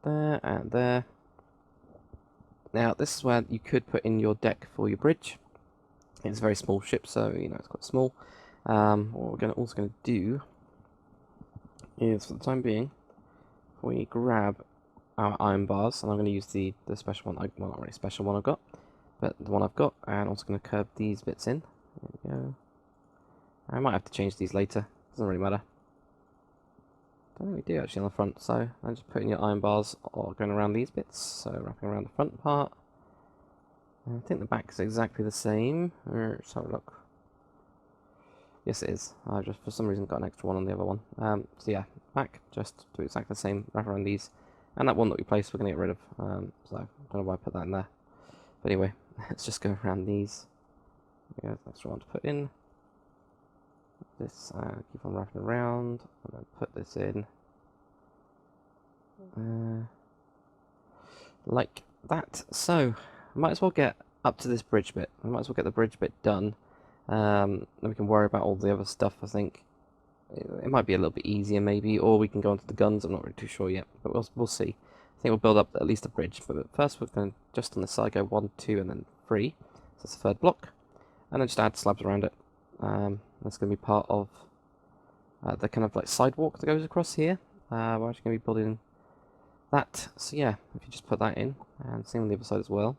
There and there. Now, this is where you could put in your deck for your bridge. It's a very small ship, so, you know, it's quite small. What we're also going to do is, for the time being, we grab our iron bars, and I'm going to use the special one, well, not really special one I've got, but the one I've got, and I'm also going to curve these bits in. There we go. I might have to change these later, doesn't really matter. I don't think we do actually on the front, so I'm just putting your iron bars or going around these bits, so wrapping around the front part. I think the back is exactly the same. Let's have a look. Yes, it is. I just for some reason got an extra one on the other one. So yeah, back just do exactly the same, wrap around these, and that one that we placed we're going to get rid of. So I don't know why I put that in there. But anyway, let's just go around these. There we go, extra one to put in. This, keep on wrapping around, and then put this in. Like that. So, I might as well get up to this bridge bit. I might as well get the bridge bit done. Then we can worry about all the other stuff, I think. It might be a little bit easier, maybe, or we can go onto the guns. I'm not really too sure yet, but we'll see. I think we'll build up at least a bridge, but first we're going to, just on the side, go 1, 2, and then 3. So that's the third block. And then just add slabs around it. That's going to be part of the kind of like sidewalk that goes across here. We're actually going to be building that. So yeah, if you just put that in, and same on the other side as well.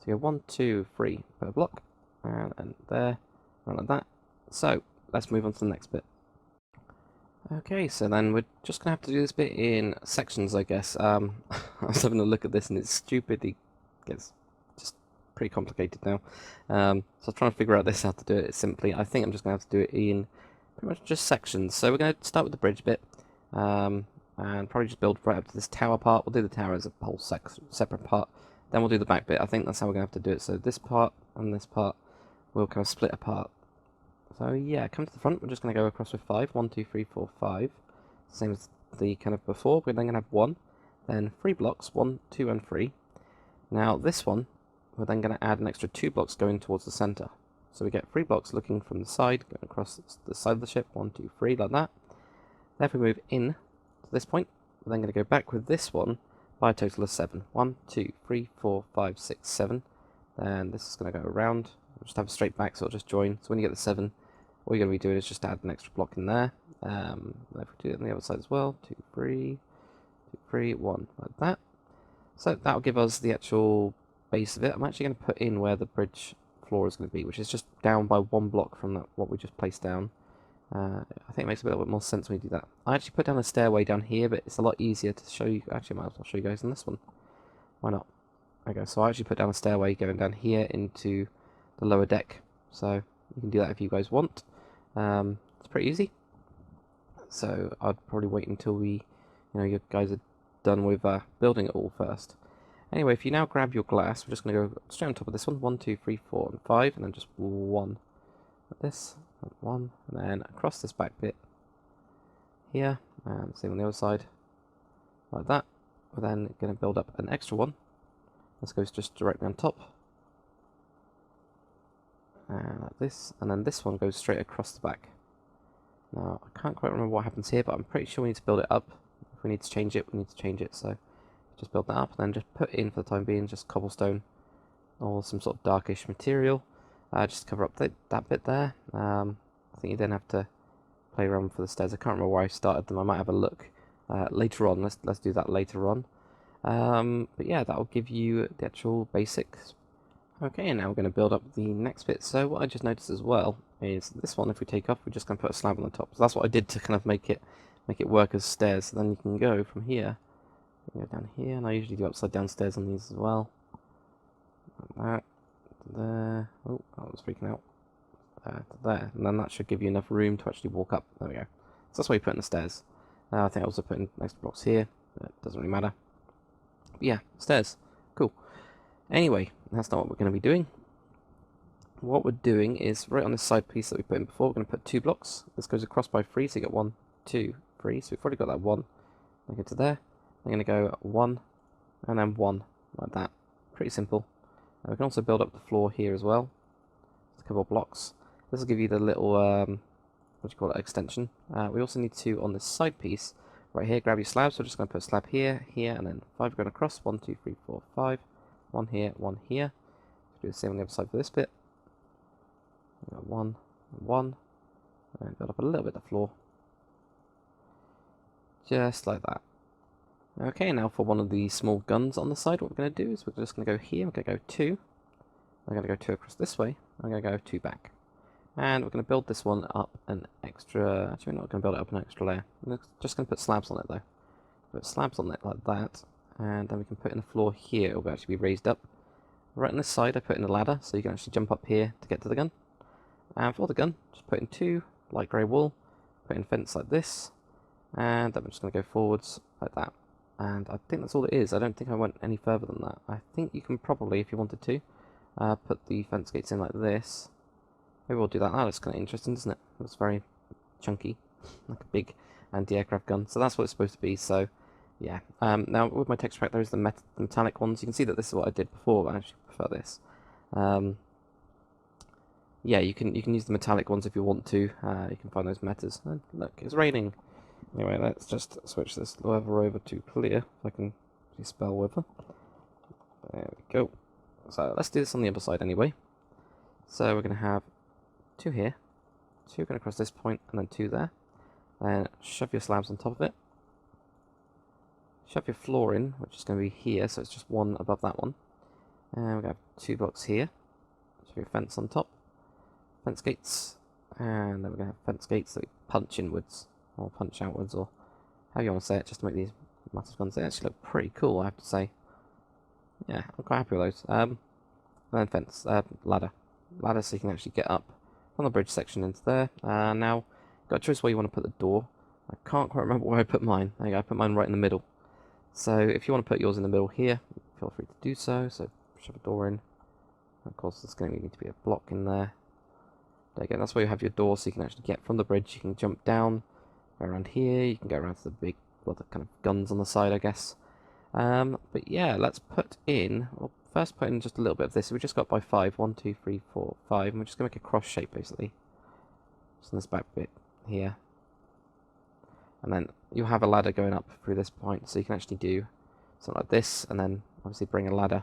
So you go 1, 2, 3 per block, and there, around like that. So let's move on to the next bit. Okay, so then we're just going to have to do this bit in sections, I guess. I was having a look at this and it stupidly gets just pretty complicated now. So I'm trying to figure out how to do it simply. I think I'm just going to have to do it in pretty much just sections. So we're going to start with the bridge bit, and probably just build right up to this tower part. We'll do the tower as a whole separate part. Then we'll do the back bit. I think that's how we're going to have to do it. So this part and this part will kind of split apart. So yeah, come to the front, we're just going to go across with 5. 1, 2, 3, 4, 5. Same as the kind of before, we're then going to have 1. Then 3 blocks, 1, 2, and 3. Now this one, we're then going to add an extra 2 blocks going towards the centre. So we get 3 blocks looking from the side, going across the side of the ship, 1, 2, 3, like that. Then if we move in to this point, we're then going to go back with this one by a total of 7. 1, 2, 3, 4, 5, 6, 7. Then this is going to go around. We'll just have a straight back, so it'll just join. So when you get the 7, all you're going to be doing is just add an extra block in there. If we do it on the other side as well, 2, 3, 2, 3, 1, like that. So that'll give us the actual base of it. I'm actually going to put in where the bridge floor is going to be, which is just down by 1 block from that what we just placed down. I think it makes a little bit more sense when we do that. I actually put down a stairway down here, but it's a lot easier to show you. Actually, I might as well show you guys in this one. Why not? Okay, so I actually put down a stairway going down here into the lower deck. So you can do that if you guys want. It's pretty easy. So I'd probably wait until you guys are done with building it all first. Anyway, if you now grab your glass, we're just going to go straight on top of this one. 1, 2, 3, 4, and 5, and then just 1 like this, and 1, and then across this back bit here, and same on the other side, like that. We're then going to build up an extra one. This goes just directly on top, and like this, and then this one goes straight across the back. Now, I can't quite remember what happens here, but I'm pretty sure we need to build it up. If we need to change it, we need to change it, so just build that up, and then just put in, for the time being, just cobblestone, or some sort of darkish material, just to cover up that bit there. I think you then have to play around for the stairs. I can't remember where I started them. I might have a look later on. Let's do that later on. But yeah, that will give you the actual basics. Okay, and now we're going to build up the next bit. So what I just noticed as well is this one, if we take off, we're just going to put a slab on the top. So that's what I did to kind of make it work as stairs. So then you can go from here, you go down here, and I usually do upside down stairs on these as well. Like that, there. Oh, I was freaking out. To there, and then that should give you enough room to actually walk up. There we go. So that's why you put in the stairs. I think I also put in extra blocks here. But it doesn't really matter. But yeah, stairs. Cool. Anyway, that's not what we're going to be doing. What we're doing is, right on this side piece that we put in before, we're going to put 2 blocks. This goes across by 3, so you get 1, 2, 3. So we've already got that 1. Then go to there. I'm going to go 1 and then 1, like that. Pretty simple. We can also build up the floor here as well. Just a couple of blocks. This will give you the little, what do you call it, extension. We also need to, on this side piece, right here, grab your slabs. So we're just going to put a slab here, here, and then 5 going across. 1, 2, 3, 4, 5. 1 here, 1 here. Do the same on the other side for this bit. We've got 1, 1. And build up a little bit of the floor. Just like that. Okay, now for one of the small guns on the side, what we're going to do is we're just going to go here, we're going to go 2. I'm going to go 2 across this way, I'm going to go 2 back. And we're going to build this one up an extra, actually we're not going to build it up an extra layer. I'm just going to put slabs on it though. Put slabs on it like that, and then we can put in the floor here, it will actually be raised up. Right on this side I put in a ladder, so you can actually jump up here to get to the gun. And for the gun, just put in 2 light grey wool, put in fence like this, and then we're just going to go forwards like that. And I think that's all it is. I don't think I went any further than that. I think you can probably, if you wanted to, put the fence gates in like this. Maybe we'll do that. That looks kind of interesting, doesn't it? It's very chunky, like a big anti-aircraft gun. So that's what it's supposed to be. So, yeah. Now, with my texture pack, there's the metallic ones. You can see that this is what I did before, but I actually prefer this. Yeah, you can use the metallic ones if you want to. You can find those metas. And look, it's raining. Anyway, let's just switch this weather over to clear, if I can spell weather. There we go. So let's do this on the other side anyway. So we're going to have 2 here, 2 going across this point, and then 2 there. Then shove your slabs on top of it. Shove your floor in, which is going to be here, so it's just 1 above that one. And we're going to have 2 blocks here. Shove your fence on top. Fence gates. And then we're going to have fence gates that we punch inwards. Or punch outwards, or how you want to say it, just to make these massive guns. They actually look pretty cool, I have to say. Yeah, I'm quite happy with those. And then fence, ladder, so you can actually get up from the bridge section into there. Now, you've got a choice where you want to put the door. I can't quite remember where I put mine. There you go, I put mine right in the middle. So if you want to put yours in the middle here, feel free to do so. So shove a door in. Of course, there's going to need to be a block in there. There you go. That's where you have your door, so you can actually get from the bridge. You can jump down. Go around here, you can go around to the big, well, the kind of guns on the side, I guess. But yeah, let's put in, well, first put in just a little bit of this. So we just got by 5, 1, 2, 3, 4, 5, and we're just going to make a cross shape, basically. Just on this back bit here. And then you'll have a ladder going up through this point, so you can actually do something like this, and then obviously bring a ladder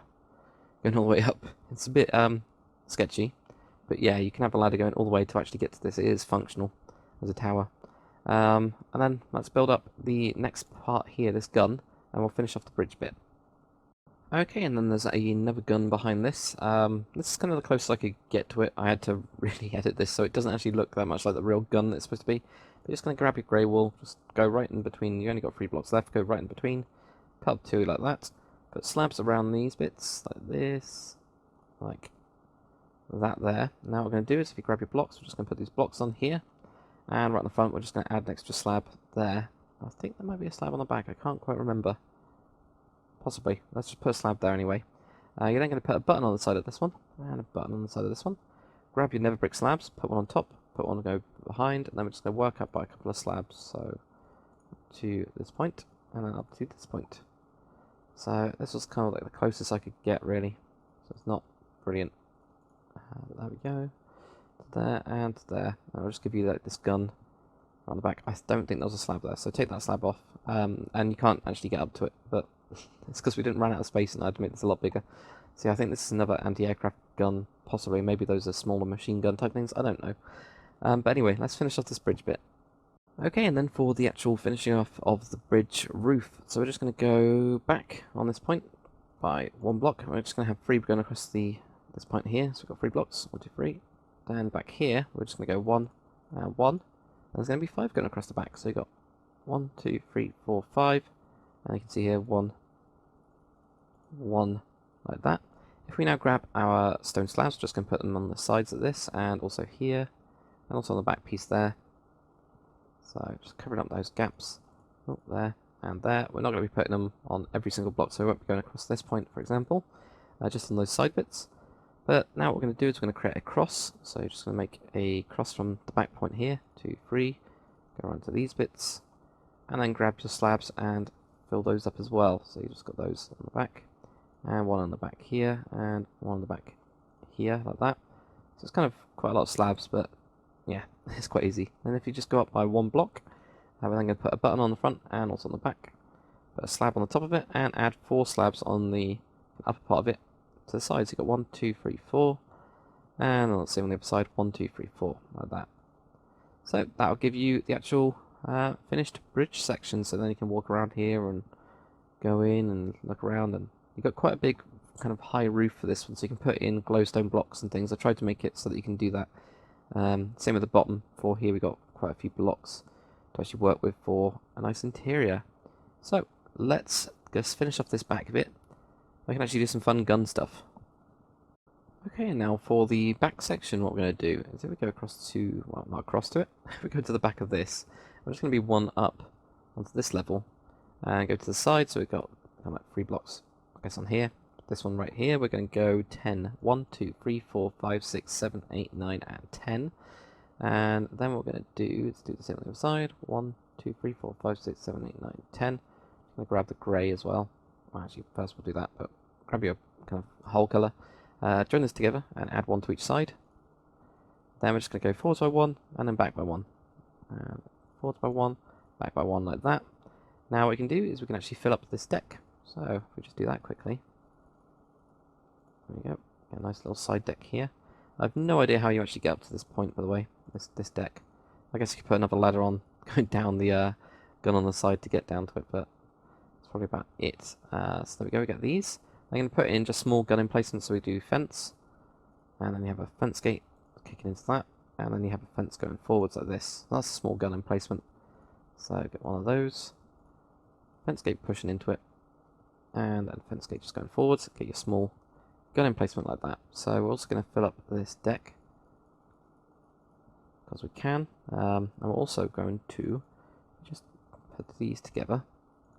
going all the way up. It's a bit sketchy, but yeah, you can have a ladder going all the way to actually get to this. It is functional as a tower. And then let's build up the next part here, this gun, and we'll finish off the bridge bit. Okay, and then there's another gun behind this. This is kind of the closest I could get to it. I had to really edit this so it doesn't actually look that much like the real gun that it's supposed to be. You're just going to grab your grey wool, just go right in between. You only got 3 blocks left, go right in between. Cut up 2 like that. Put slabs around these bits, like this, like that there. Now what we're going to do is, if you grab your blocks, we're just going to put these blocks on here. And right in the front, we're just going to add an extra slab there. I think there might be a slab on the back. I can't quite remember. Possibly. Let's just put a slab there anyway. You're then going to put a button on the side of this one, and a button on the side of this one. Grab your nether brick slabs, put one on top, put one to go behind, and then we're just going to work up by a couple of slabs. So, to this point, and then up to this point. So, this was kind of like the closest I could get, really. So, it's not brilliant. There we go. There and there. I'll just give you like this gun on the back. I don't think there was a slab there, so take that slab off. And you can't actually get up to it, but it's because we didn't run out of space, and I'd make this a lot bigger. See, I think this is another anti-aircraft gun, possibly. Maybe those are smaller machine gun type things. I don't know. But anyway, let's finish off this bridge bit. Okay, and then for the actual finishing off of the bridge roof. So we're just going to go back on this point by 1 block. We're just going to have 3 going across this point here. So we've got 3 blocks. 1, 2, 3. Then back here, we're just going to go 1 and 1. And there's going to be 5 going across the back. So you've got 1, 2, 3, 4, 5. And you can see here 1, 1, like that. If we now grab our stone slabs, we're just going to put them on the sides of this, and also here, and also on the back piece there. So just covering up those gaps. Oh, there and there. We're not going to be putting them on every single block, so we won't be going across this point, for example. Just on those side bits. But now what we're going to do is we're going to create a cross. So just going to make a cross from the back point here, 2, 3, go around to these bits, and then grab your slabs and fill those up as well. So you just got those on the back, and one on the back here, and one on the back here, like that. So it's kind of quite a lot of slabs, but yeah, it's quite easy. And if you just go up by one block, I'm then going to put a button on the front and also on the back, put a slab on the top of it, and add 4 slabs on the upper part of it to the sides. So you've got 1, 2, 3, 4, and let's see on the other side, 1, 2, 3, 4, like that. So that'll give you the actual finished bridge section. So then you can walk around here and go in and look around, and you've got quite a big kind of high roof for this one, so you can put in glowstone blocks and things. I tried to make it so that you can do that. Same with the bottom. For here we got quite a few blocks to actually work with for a nice interior. So let's just finish off this back bit. I can actually do some fun gun stuff. Okay, and now for the back section, what we're going to do is if we go across to, well, not across to it, if we go to the back of this, I'm just going to be one up onto this level and go to the side. So we've got kind of like 3 blocks, I guess, on here. This one right here, we're going to go 10. 1, 2, 3, 4, 5, 6, 7, 8, 9, and 10. And then what we're going to do is do the same on the other side. 1, 2, 3, 4, 5, 6, 7, 8, 9, 10. I'm going to grab the grey as well. Well, actually, first we'll do that, but grab your kind of whole colour. Join this together and add 1 to each side. Then we're just going to go forward by 1 and then back by 1. And forward by 1, back by 1, like that. Now what we can do is we can actually fill up this deck. So if we just do that quickly. There we go. Get a nice little side deck here. I have no idea how you actually get up to this point, by the way, this deck. I guess you could put another ladder on, going down the gun on the side to get down to it, but that's probably about it. So there we go, we get these. I'm going to put in just small gun emplacements, so we do fence, and then you have a fence gate kicking into that, and then you have a fence going forwards like this. That's a small gun emplacement. So get one of those, fence gate pushing into it, and then fence gate just going forwards. Get your small gun emplacement like that. So we're also going to fill up this deck because we can. And we're also going to just put these together.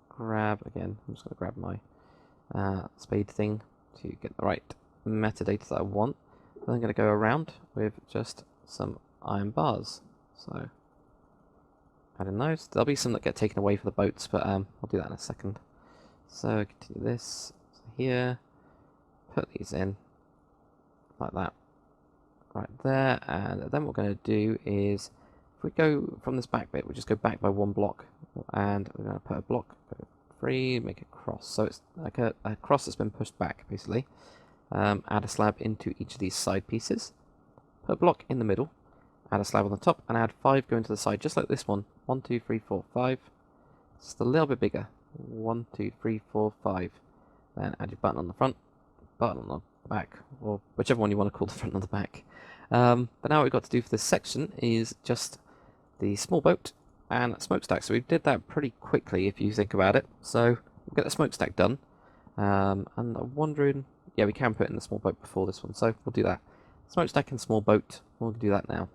Grab again. I'm just going to grab my spade thing to get the right metadata that I want. Then I'm going to go around with just some iron bars. So add in those. There'll be some that get taken away for the boats, but I'll do that in a second. So continue this. So here. Put these in like that right there, and then what we're going to do is if we go from this back bit, we just go back by 1 block, and we're going to put a block, go 3, make a cross, so it's like a cross that's been pushed back basically. Add a slab into each of these side pieces, put a block in the middle, add a slab on the top, and add 5 going to the side, just like this one. 1, 2, 3, 4, 5, just a little bit bigger. 1, 2, 3, 4, 5. Then add your button on the front, button on the back, or whichever one you want to call the front or the back. But now what we've got to do for this section is just the small boat and smokestack. So we did that pretty quickly if you think about it. So we'll get the smokestack done. And I'm wondering, yeah, we can put in the small boat before this one, so we'll do that. Smokestack and small boat, we'll do that now.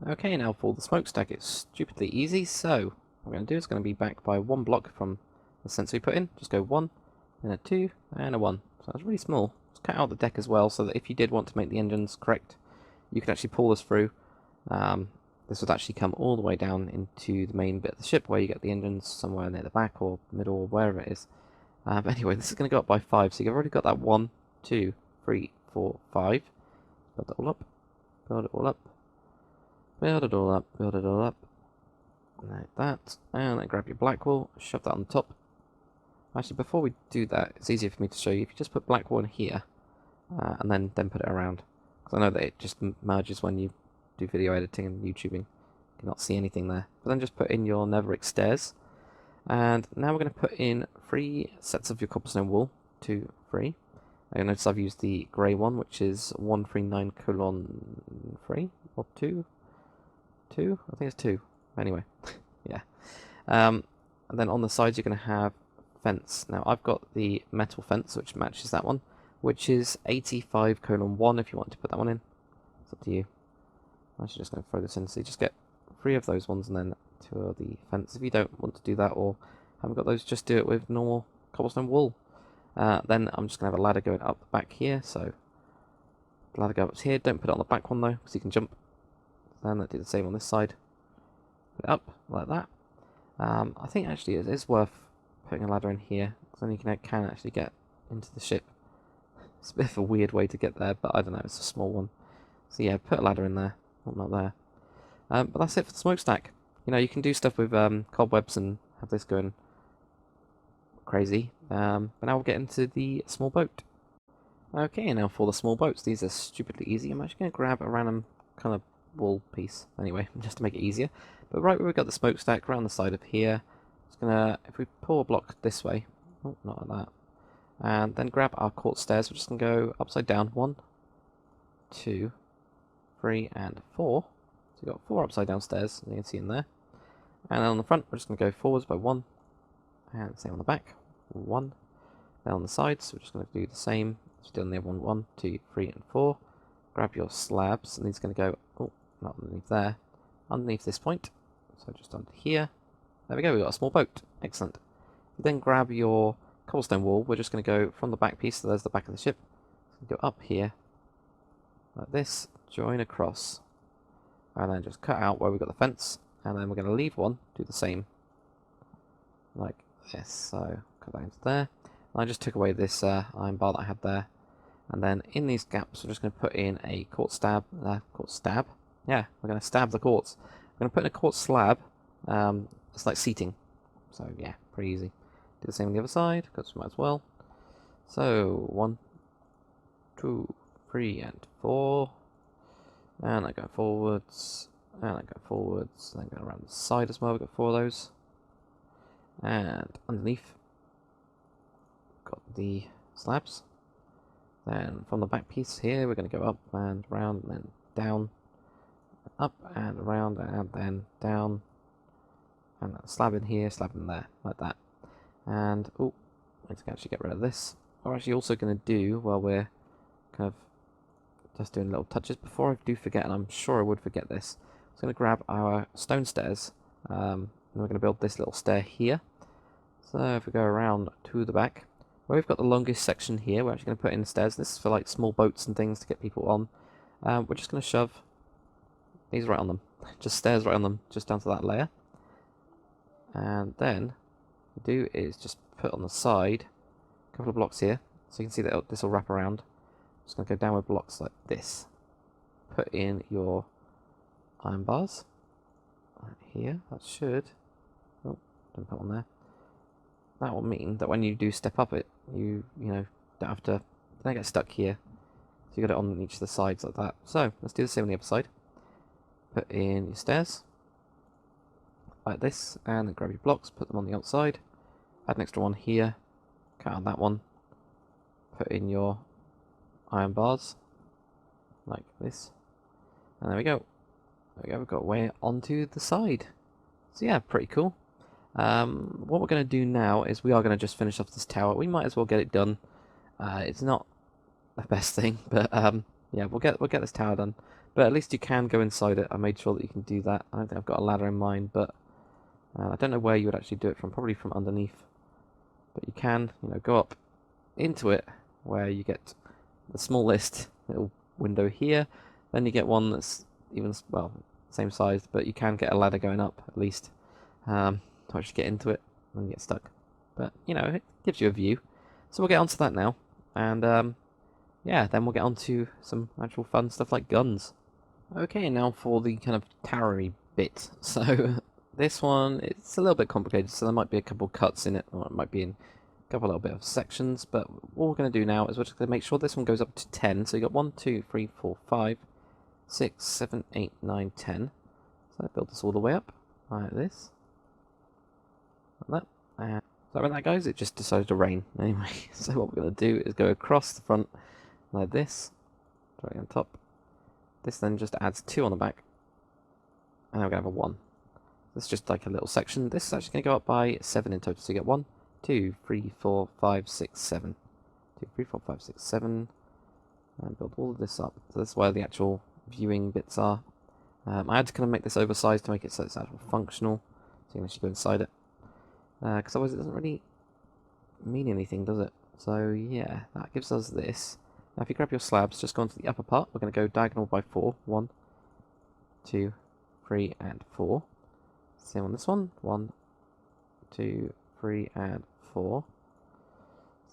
Okay, now for the smokestack, it's stupidly easy. So what we're going to do is going to be back by 1 block from the sensor we put in. Just go 1, and a 2, and a 1. So it's really small. Let's cut out the deck as well, so that if you did want to make the engines correct, you could actually pull this through. This would actually come all the way down into the main bit of the ship, where you get the engines somewhere near the back or middle or wherever it is. But anyway, this is going to go up by 5, so you've already got that 1, 2, 3, 4, 5. Build it all up. Build it all up. Build it all up. Build it all up. Like that. And then grab your black wool, shove that on the top. Actually, before we do that, it's easier for me to show you. If you just put black wool in here, and then put it around. Because I know that it just merges when you do video editing and YouTubing. You cannot see anything there. But then just put in your Neverick stairs. And now we're going to put in 3 sets of your cobblestone wool. 2, 3. I notice I've used the grey one, which is 139:3 or 2. 2? I think it's 2. Anyway, yeah. And then on the sides you're going to have fence. Now I've got the metal fence which matches that one, which is 85:1 if you want to put that one in. It's up to you. I'm actually just going to throw this in, so you just get 3 of those ones and then 2 of the fence. If you don't want to do that or haven't got those, just do it with normal cobblestone wool. Then I'm just going to have a ladder going up the back here, so the ladder goes up here. Don't put it on the back one though, because you can jump. Then do the same on this side. Put it up like that. I think actually it is worth putting a ladder in here, because then you can actually get into the ship. It's a bit of a weird way to get there, but I don't know, it's a small one. So yeah, put a ladder in there. Well, not there. But that's it for the smokestack. You know, you can do stuff with cobwebs and have this going crazy. But now we'll get into the small boat. Okay, now for the small boats. These are stupidly easy. I'm actually going to grab a random kind of wall piece, anyway, just to make it easier. But right where we've got the smokestack, around the side of here, it's gonna, if we pull a block this way, oh, not like that, and then grab our quartz stairs, we're just going to go upside down, 1, 2, 3, and 4. So we've got 4 upside down stairs, you can see in there. And then on the front, we're just going to go forwards by 1, and same on the back, 1. Then on the sides, we're just going to do the same as we did on the other one, 1, 2, 3, and 4. Grab your slabs, and these are going to go, oh, not underneath there, underneath this point. So just under here. There we go, we've got a small boat. Excellent. You then grab your cobblestone wall. We're just going to go from the back piece, so there's the back of the ship. So go up here, like this, join across, and then just cut out where we've got the fence, and then we're going to leave one, do the same, like this. So cut that into there. And I just took away this iron bar that I had there. And then in these gaps, we're just going to put in a quartz stab. Yeah, we're going to stab the quartz. We're going to put in a quartz slab. It's like seating. So yeah, pretty easy. Do the same on the other side, because we might as well. So 1, 2, 3, and 4. And I go forwards. And I go forwards. And then go around the side as well. We've got 4 of those. And underneath, got the slabs. Then from the back piece here, we're going to go up and around, and then down, up and around, and then down, and a slab in here, slab in there, like that. And oh, let's actually get rid of this. What we're actually also going to do, while we're kind of just doing little touches, before I do forget, and I'm sure I would forget this, I'm going to grab our stone stairs, and we're going to build this little stair here. So if we go around to the back, where we've got the longest section here, we're actually going to put in stairs. This is for like small boats and things to get people on. We're just going to shove these right on them. Just stairs right on them, just down to that layer. And then what we do is just put on the side a couple of blocks here. So you can see that this will wrap around. Just going to go down with blocks like this. Put in your iron bars. Right here, that should... Oh, don't put one there. That will mean that when you do step up it, you know, don't have to, don't get stuck here. So you got it on each of the sides like that. So let's do the same on the other side. Put in your stairs, like this, and then grab your blocks, put them on the outside. Add an extra one here, cut out that one. Put in your iron bars, like this. And there we go. There we go, we've got way onto the side. So yeah, pretty cool. What we're going to do now is we are going to just finish off this tower. We might as well get it done. It's not the best thing, but yeah, we'll get this tower done. But at least you can go inside it. I made sure that you can do that. I don't think I've got a ladder in mind, but I don't know where you would actually do it from. Probably from underneath. But you can, you know, go up into it where you get the smallest little window here. Then you get one that's even, well, same size, but you can get a ladder going up at least. To actually get into it and get stuck. But, you know, it gives you a view. So we'll get onto that now. And, yeah, then we'll get on to some actual fun stuff like guns. Okay, now for the kind of towery bit. So, this one, it's a little bit complicated, so there might be a couple cuts in it, or it might be in a couple little bit of sections, but what we're going to do now is we're just going to make sure this one goes up to 10. So you got 1, 2, 3, 4, 5, 6, 7, 8, 9, 10. So I build this all the way up, like this. Like that. And sorry about that, guys, it just decided to rain. Anyway, so what we're going to do is go across the front like this, right on top. This then just adds 2 on the back, and then we're going to have a 1. This is just like a little section. This is actually going to go up by 7 in total. So you get 1, 2, 3, 4, 5, 6, 7. 2, 3, 4, 5, 6, 7. And build all of this up. So this is where the actual viewing bits are. I had to kind of make this oversized to make it so it's actually functional. So you can actually go inside it. Because otherwise it doesn't really mean anything, does it? So yeah, that gives us this. Now if you grab your slabs, just go onto the upper part. We're going to go diagonal by 4. 1, 2, 3, and 4. Same on this one. 1, 2, 3, and 4.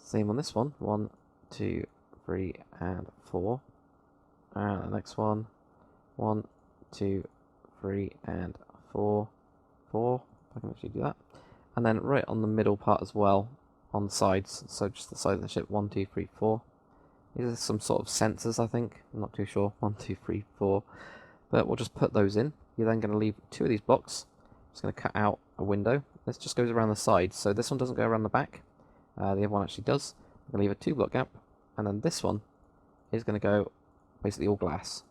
Same on this one. 1, 2, 3, and 4. And the next one. 1, 2, 3, and 4. 4. I can actually do that. And then right on the middle part as well, on the sides. So just the side of the ship. 1, 2, 3, 4. These are some sort of sensors, I think. I'm not too sure. 1, 2, 3, 4. But we'll just put those in. You're then going to leave 2 of these blocks. Just going to cut out a window. This just goes around the side. So this one doesn't go around the back. The other one actually does. I'm going to leave a 2 block gap. And then this one is going to go basically all glass.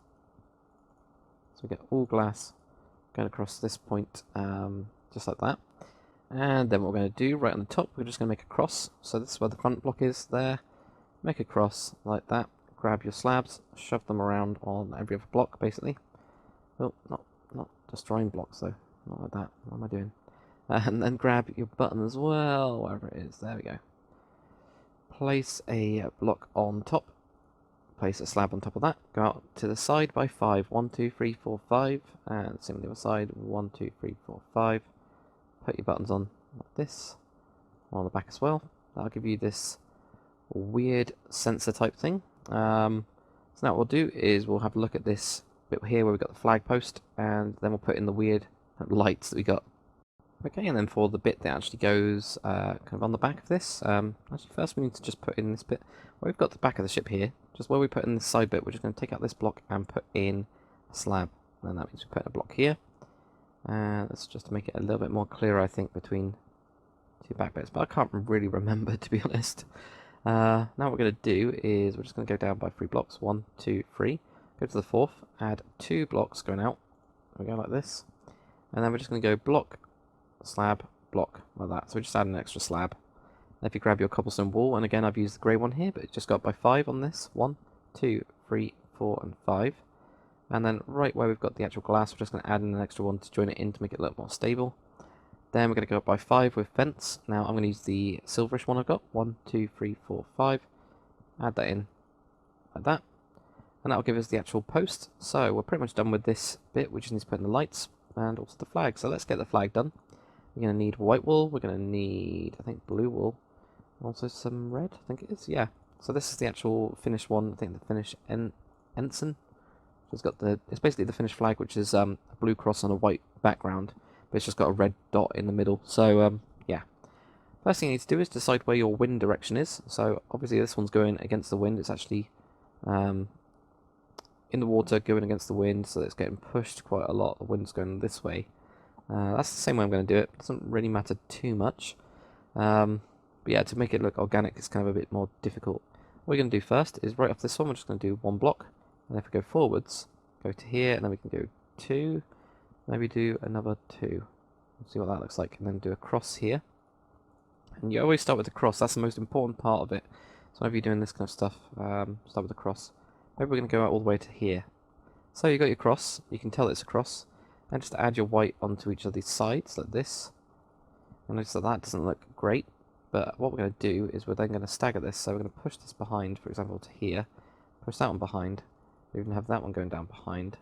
So we get all glass going across this point, just like that. And then what we're going to do, right on the top, we're just going to make a cross. So this is where the front block is there. Make a cross like that. Grab your slabs, shove them around on every other block, basically. Oh, not destroying blocks, though. Not like that. What am I doing? And then grab your button as well, wherever it is. There we go. Place a block on top. Place a slab on top of that. Go out to the side by 5. 1, 2, 3, 4, 5. And same on the other side. 1, 2, 3, 4, 5. Put your buttons on like this. On the back as well. That'll give you this weird sensor type thing. So now what we'll do is we'll have a look at this bit here where we've got the flag post, and then we'll put in the weird lights that we got. Okay, and then for the bit that actually goes kind of on the back of this, actually first we need to just put in this bit where we've got the back of the ship here. Just where we put in this side bit, we're just going to take out this block and put in a slab. And then that means we put in a block here. And that's just to make it a little bit more clear, I think, between 2 back bits. But I can't really remember, to be honest. Now what we're going to do is we're just going to go down by 3 blocks. 1, 2, 3. Go to the 4th. Add 2 blocks going out. We go like this. And then we're just going to go block, slab, block, like that. So we just add an extra slab. And if you grab your cobblestone wall, and again I've used the grey one here, but it just got by 5 on this. 1, 2, 3, 4, and 5. And then right where we've got the actual glass, we're just going to add in an extra one to join it in to make it look more stable. Then we're going to go up by 5 with fence. Now I'm going to use the silverish one I've got. 1, 2, 3, 4, 5. Add that in like that. And that'll give us the actual post. So we're pretty much done with this bit. We just need to put in the lights and also the flag. So let's get the flag done. We're going to need white wool. We're going to need, I think, blue wool. Also some red, I think it is. Yeah. So this is the actual finished one. I think the finished ensign. It's basically the finished flag, which is a blue cross on a white background. But it's just got a red dot in the middle. So, yeah. First thing you need to do is decide where your wind direction is. So, obviously this one's going against the wind. It's actually in the water going against the wind, so it's getting pushed quite a lot. The wind's going this way. That's the same way I'm going to do it. Doesn't really matter too much. But yeah, to make it look organic, it's kind of a bit more difficult. What we're going to do first is right off this one, we're just going to do 1 block. And if we go forwards, go to here, and then we can go 2. Maybe do another 2. See what that looks like. And then do a cross here. And you always start with the cross. That's the most important part of it. So whenever you're doing this kind of stuff, start with the cross. Maybe we're going to go out all the way to here. So you've got your cross. You can tell it's a cross. And just add your white onto each of these sides, like this. And notice that doesn't look great. But what we're going to do is we're then going to stagger this. So we're going to push this behind, for example, to here. Push that one behind. We even have that one going down behind.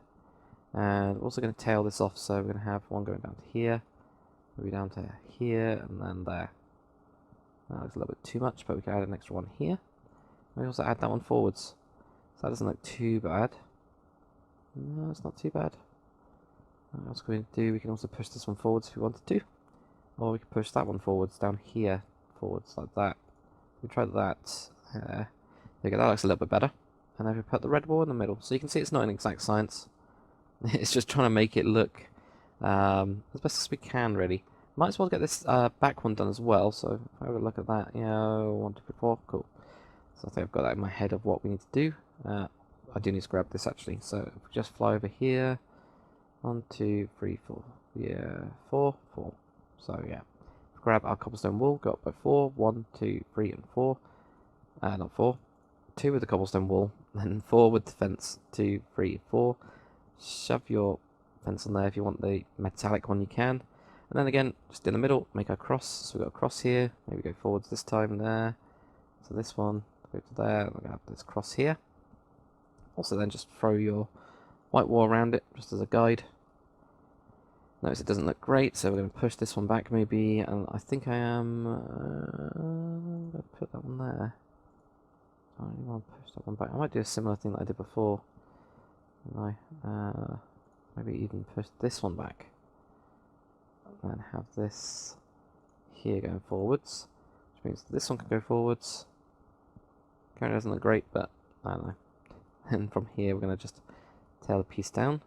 And we're also going to tail this off, so we're going to have one going down to here, maybe down to here, and then there. That looks a little bit too much, but we can add an extra one here. We also add that one forwards. So that doesn't look too bad. No, it's not too bad. What else can we do? We can also push this one forwards if we wanted to. Or we can push that one forwards, down here, forwards, like that. We tried that. There you go, that looks a little bit better. And then we put the red wall in the middle. So you can see it's not an exact science. It's just trying to make it look as best as we can, really. Might as well get this back one done as well. So if I have a look at that, yeah, 1, 2, 3, 4, cool. So I think I've got that in my head of what we need to do. I do need to grab this actually. So if we just fly over here, 1, 2, 3, 4, yeah, 4, 4. So yeah, grab our cobblestone wool, go up by 4, 1, 2, 3, and 4. Not 4. 2 with the cobblestone wool, then 4 with the fence. 2, 3, 4. Shove your fence on there. If you want the metallic one, you can. And then again, just in the middle, make a cross. So we've got a cross here. Maybe go forwards this time there. So this one, go to there. We're going to have this cross here. Also then just throw your white wall around it, just as a guide. Notice it doesn't look great, so we're going to push this one back maybe, and I think I am going to put that one there. I don't want to push that one back. I might do a similar thing that I did before. Maybe even push this one back. And then have this here going forwards, which means this one can go forwards. Currently doesn't look great, but I don't know. And from here we're going to just tail the piece down.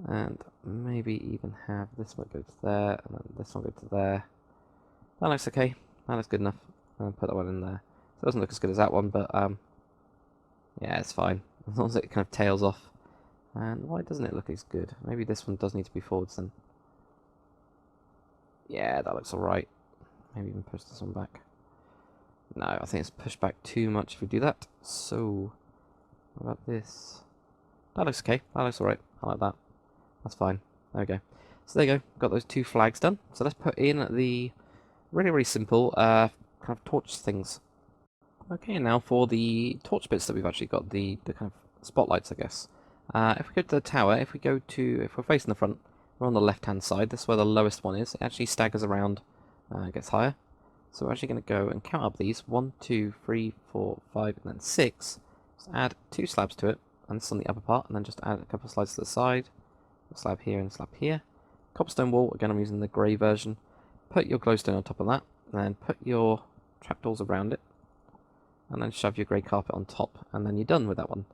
And maybe even have this one go to there, and then this one go to there. That looks okay. That looks good enough. And put that one in there. So it doesn't look as good as that one, but yeah, it's fine. As long as it kind of tails off. And why doesn't it look as good? Maybe this one does need to be forwards then. Yeah, that looks alright. Maybe even push this one back. No, I think it's pushed back too much if we do that. So, what about this? That looks okay. That looks alright. I like that. That's fine. There we go. So there you go. Got those two flags done. So let's put in the really simple kind of torch things. Okay, now for the torch bits that we've actually got, the kind of spotlights, I guess. If we go to the tower, if we're facing the front, we're on the left-hand side. This is where the lowest one is. It actually staggers around, gets higher. So we're actually going to go and count up these. 1, 2, 3, 4, 5, and then 6. Just add 2 slabs to it, and this is on the upper part, and then just add a couple of slides to the side. A slab here and a slab here. Cobblestone wall, again I'm using the grey version. Put your glowstone on top of that, and then put your trapdoors around it. And then shove your grey carpet on top, and then you're done with that one.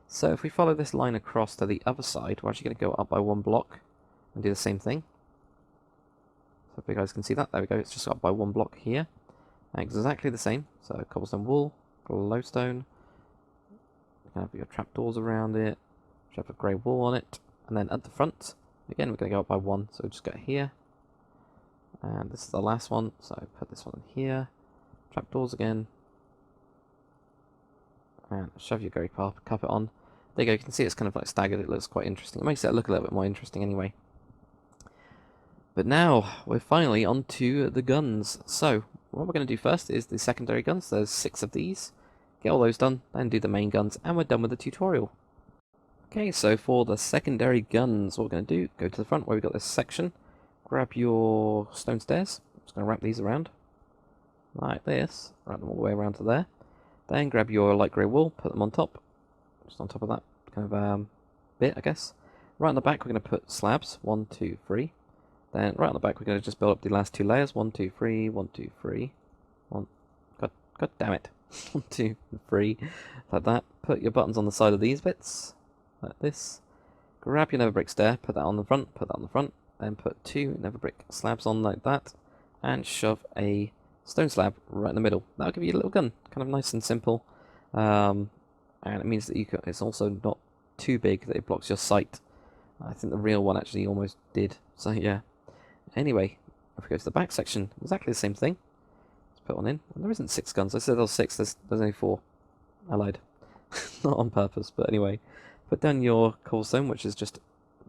So if we follow this line across to the other side, we're actually going to go up by 1 block and do the same thing. So if you guys can see that, there we go, it's just up by 1 block here. Exactly the same, so cobblestone wall, glowstone, you can have your trapdoors around it, shove a grey wall on it, and then at the front, again we're going to go up by 1, so just go here, and this is the last one, so put this one in here, trapdoors again, and shove your grey carpet on. There you go, you can see it's kind of like staggered, it looks quite interesting. It makes it look a little bit more interesting anyway. But now, we're finally on to the guns. So, what we're going to do first is the secondary guns. There's 6 of these. Get all those done, then do the main guns, and we're done with the tutorial. Okay, so for the secondary guns, what we're going to do, go to the front where we've got this section, grab your stone stairs. I'm just going to wrap these around, like this, wrap them all the way around to there. Then grab your light grey wool, put them on top, just on top of that kind of bit, I guess. Right on the back, we're going to put slabs, 1, 2, 3. Then right on the back, we're going to just build up the last 2 layers, 1, 2, 3, 1, 2, 3. God damn it. 1, 2, 3, like that. Put your buttons on the side of these bits, like this. Grab your nether brick stair, put that on the front, then put 2 nether brick slabs on like that, and shove a stone slab right in the middle. That'll give you a little gun, kind of nice and simple, and it means that it's also not too big that it blocks your sight. I think the real one actually almost did, so yeah. Anyway, if we go to the back section, exactly the same thing. Let's put one in. And there isn't 6 guns. I said there was 6. There's only 4. I lied. Not on purpose, but anyway. Put down your cobblestone, which is just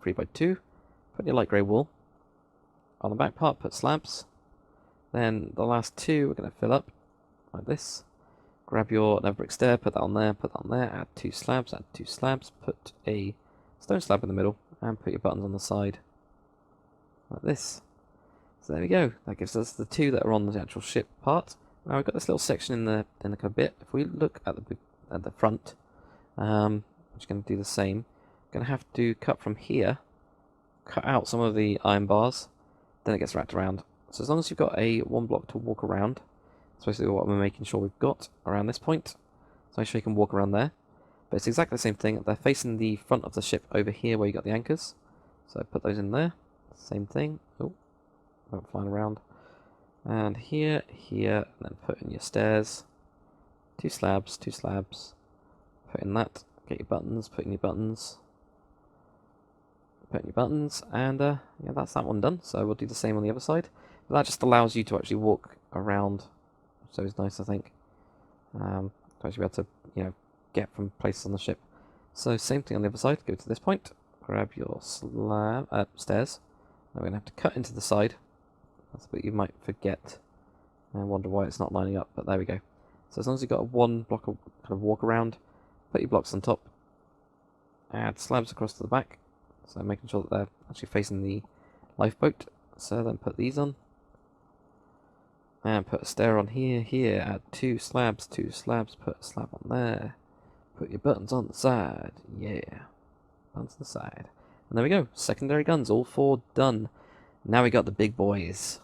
3 by 2. Put your light grey wool. On the back part, put slabs. Then the last 2 we're going to fill up like this. Grab your nether brick stair, put that on there, add 2 slabs, put a stone slab in the middle, and put your buttons on the side like this. So there we go. That gives us the 2 that are on the actual ship part. Now we've got this little section in the kind of bit. If we look at the front, I'm just going to do the same. Going to have to cut from here, cut out some of the iron bars, then it gets wrapped around. So as long as you've got a 1 block to walk around, that's basically what we're making sure we've got around this point. So make sure you can walk around there. But it's exactly the same thing. They're facing the front of the ship over here where you got the anchors. So put those in there. Same thing. Oh, went flying around. And here, and then put in your stairs. 2 slabs, 2 slabs. Put in that. Get your buttons, put in your buttons. Put in your buttons, and yeah, that's that one done. So we'll do the same on the other side. But that just allows you to actually walk around. So it's nice, I think. To actually be able to, get from places on the ship. So same thing on the other side. Go to this point. Grab your stairs. Now we're going to have to cut into the side. That's what you might forget. And wonder why it's not lining up, but there we go. So as long as you've got a 1 block of kind of walk around, put your blocks on top. Add slabs across to the back. So making sure that they're actually facing the lifeboat. So then put these on. And put a stair on here, add 2 slabs, put a slab on there. Put your buttons on the side, yeah. Buttons on the side. And there we go, secondary guns, all 4 done. Now we got the big boys.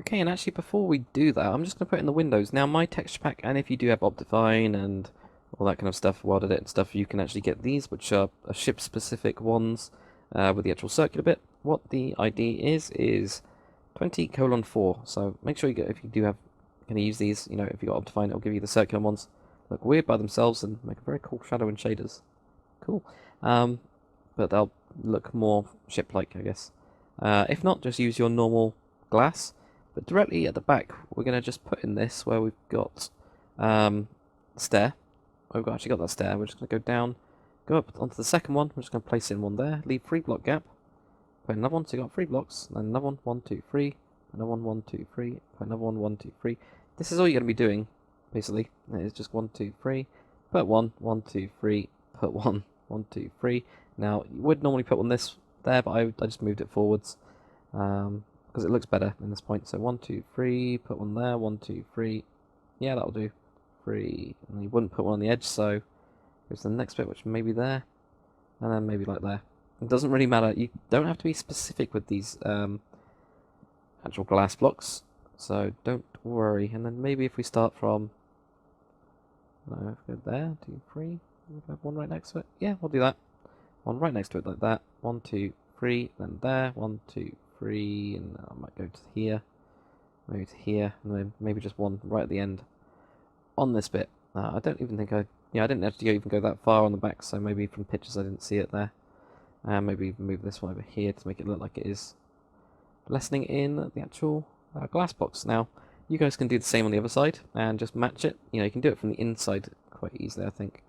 Okay, and actually before we do that, I'm just going to put in the windows. Now my texture pack, and if you do have Optifine and all that kind of stuff, World Edit and stuff, you can actually get these, which are ship-specific ones with the actual circular bit. What the ID is 20:4. So make sure you get, if you do have, going to use these, you know, if you got Optifine, it'll give you the circular ones. Look weird by themselves and make a very cool shadow and shaders. Cool. But they'll look more ship-like, I guess. If not, just use your normal glass. But directly at the back, we're going to just put in this where we've got stair. We've actually got that stair. We're just going to go down, go up onto the second one. We're just going to place in one there. Leave 3 block gap. Put another one. So you got 3 blocks. Then another one. 1, 2, 3. Another one. 1, 2, 3. Put another one. 1, 2, 3. This is all you're going to be doing, basically. It's just 1, 2, 3. Put 1. 1, 2, 3. Put 1. 1, 2, 3. Now you would normally put one this there, but I just moved it forwards. Because it looks better in this point. So 1, 2, 3, put one there, 1, 2, 3. Yeah, that'll do. 3. And you wouldn't put one on the edge, so here's the next bit, which may be there. And then maybe like there. It doesn't really matter. You don't have to be specific with these actual glass blocks. So don't worry. And then maybe if we start from go there, 2, 3. We'll have one right next to it. Yeah, we'll do that. One right next to it like that. 1, 2, 3, then there. 1, 2, 3, and I might go to here, maybe to here, and then maybe just one right at the end on this bit. I don't even think I didn't actually even go that far on the back, so maybe from pictures I didn't see it there. Maybe even move this one over here to make it look like it is lessening in the actual glass box. Now, you guys can do the same on the other side and just match it. You know, you can do it from the inside quite easily, I think.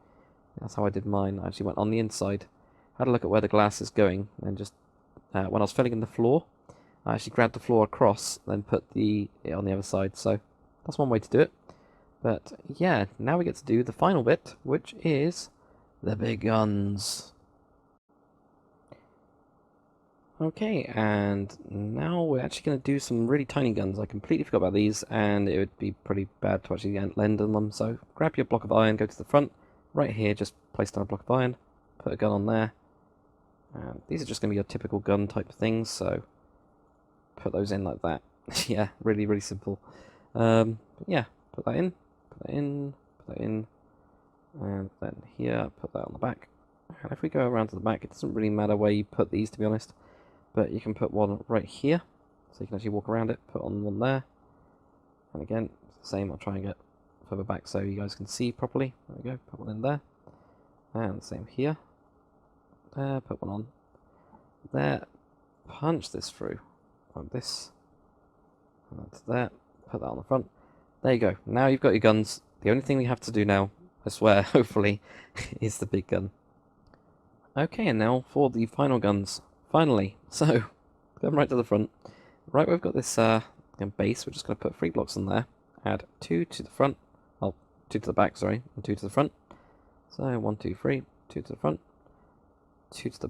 That's how I did mine. I actually went on the inside, had a look at where the glass is going, and just when I was filling in the floor, I actually grabbed the floor across, then put it on the other side. So that's one way to do it. But yeah, now we get to do the final bit, which is the big guns. Okay, and now we're actually going to do some really tiny guns. I completely forgot about these, and it would be pretty bad to actually land on them. So grab your block of iron, go to the front. Right here, just place down a block of iron, put a gun on there. And these are just going to be your typical gun type things, so put those in like that. Yeah, really, really simple. Yeah, put that in, put that in, put that in, and then here, put that on the back. And if we go around to the back, it doesn't really matter where you put these, to be honest. But you can put one right here, so you can actually walk around it, put on one there. And again, it's the same, I'll try and get further back so you guys can see properly. There we go, put one in there. And the same here. There, put one on there. Punch this through. Like this. And that's there. Put that on the front. There you go. Now you've got your guns. The only thing we have to do now, I swear, hopefully, is the big gun. Okay, and now for the final guns. Finally. So, come right to the front. Right, we've got this base. We're just going to put 3 blocks on there. Add 2 to the front. Well, 2 to the back, sorry, and 2 to the front. So 1, 2, 3, 2 to the front, 2 to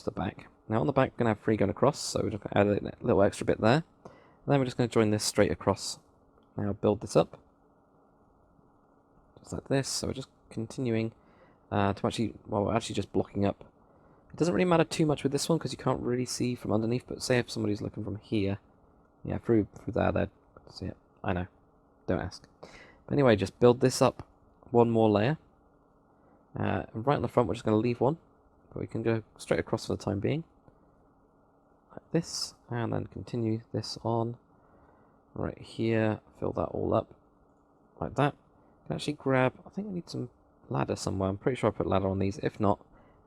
the back. Now on the back we're going to have 3 going across, so we're just going to add a little extra bit there. And then we're just going to join this straight across. Now build this up, just like this. So we're just continuing to actually, well, we're actually just blocking up. It doesn't really matter too much with this one because you can't really see from underneath. But say if somebody's looking from here, yeah, through there, they'd see it. I know, don't ask. But anyway, just build this up one more layer. Right on the front, we're just going to leave one, but we can go straight across for the time being, like this, and then continue this on right here. Fill that all up like that. You can actually grab. I think we need some ladder somewhere. I'm pretty sure I put ladder on these. If not,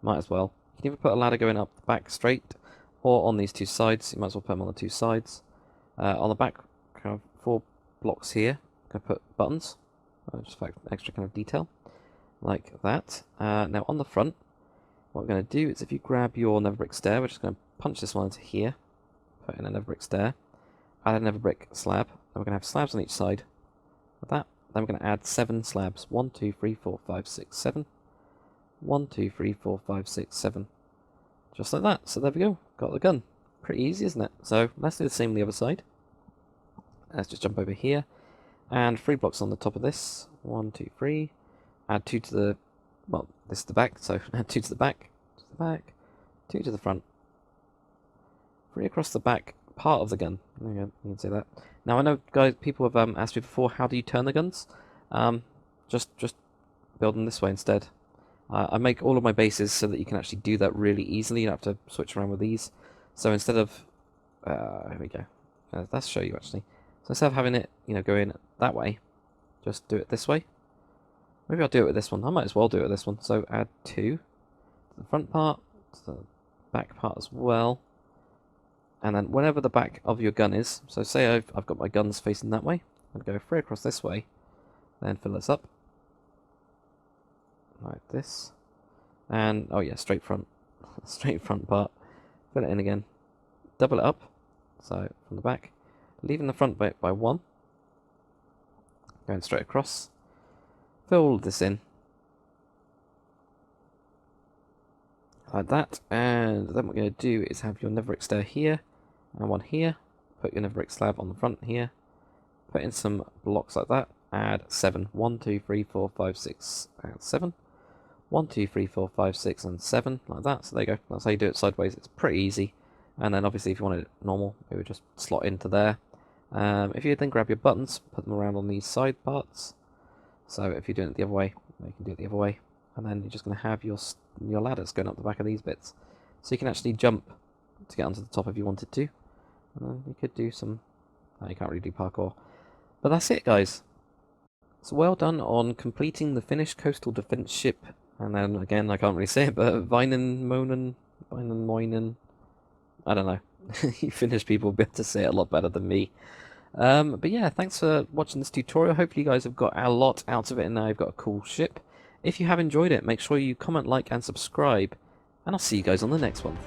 might as well. You can either put a ladder going up the back straight, or on these 2 sides. You might as well put them on the 2 sides. On the back, kind of 4 blocks here. I'm going to put buttons, just for extra kind of detail. Like that. Now on the front, what we're going to do is if you grab your nether brick stair, we're just going to punch this one into here, put in a nether brick stair, add a nether brick slab, then we're going to have slabs on each side, like that. Then we're going to add 7 slabs, 1, 2, 3, 4, 5, 6, 7, 1, 2, 3, 4, 5, 6, 7, Just like that. So there we go. Got the gun. Pretty easy, isn't it? So let's do the same on the other side. Let's just jump over here. And 3 blocks on the top of this. 1, 2, 3. Add 2 to the... Well, this is the back, so add 2 to the back. 2 to the back. 2 to the front. 3 across the back part of the gun. There you go. You can see that. Now I know, guys, people have asked me before, how do you turn the guns? Just build them this way instead. I make all of my bases so that you can actually do that really easily. You don't have to switch around with these. So instead of... here we go. Let's show you, actually. So instead of having it, go in that way, just do it this way. Maybe I'll do it with this one. I might as well do it with this one. So add 2 to the front part, to the back part as well. And then whenever the back of your gun is, so say I've got my guns facing that way, I'd go 3 across this way, then fill this up. Like this. And, oh yeah, straight front. Straight front part. Fill it in again. Double it up. So, from the back. Leaving the front bit by 1. Going straight across. Fill all of this in. Like that. And then what we're going to do is have your netherbrick stair here. And one here. Put your netherbrick slab on the front here. Put in some blocks like that. Add 7. 1, 2, 3, 4, 5, 6, and 7. 1, 2, 3, 4, 5, 6, and 7, like that. So there you go. That's how you do it sideways. It's pretty easy. And then obviously if you wanted it normal, it would just slot into there. If you then grab your buttons, put them around on these side parts. So if you're doing it the other way, you can do it the other way. And then you're just going to have your ladders going up the back of these bits. So you can actually jump to get onto the top if you wanted to. And then you could do some... No, you can't really do parkour. But that's it, guys. So well done on completing the finished coastal defense ship. And then, again, I can't really say it, but Väinämöinen, I don't know. You Finnish people will be able to say it a lot better than me. But yeah, thanks for watching this tutorial. Hopefully you guys have got a lot out of it and now you've got a cool ship. If you have enjoyed it, make sure you comment, like, and subscribe. And I'll see you guys on the next one.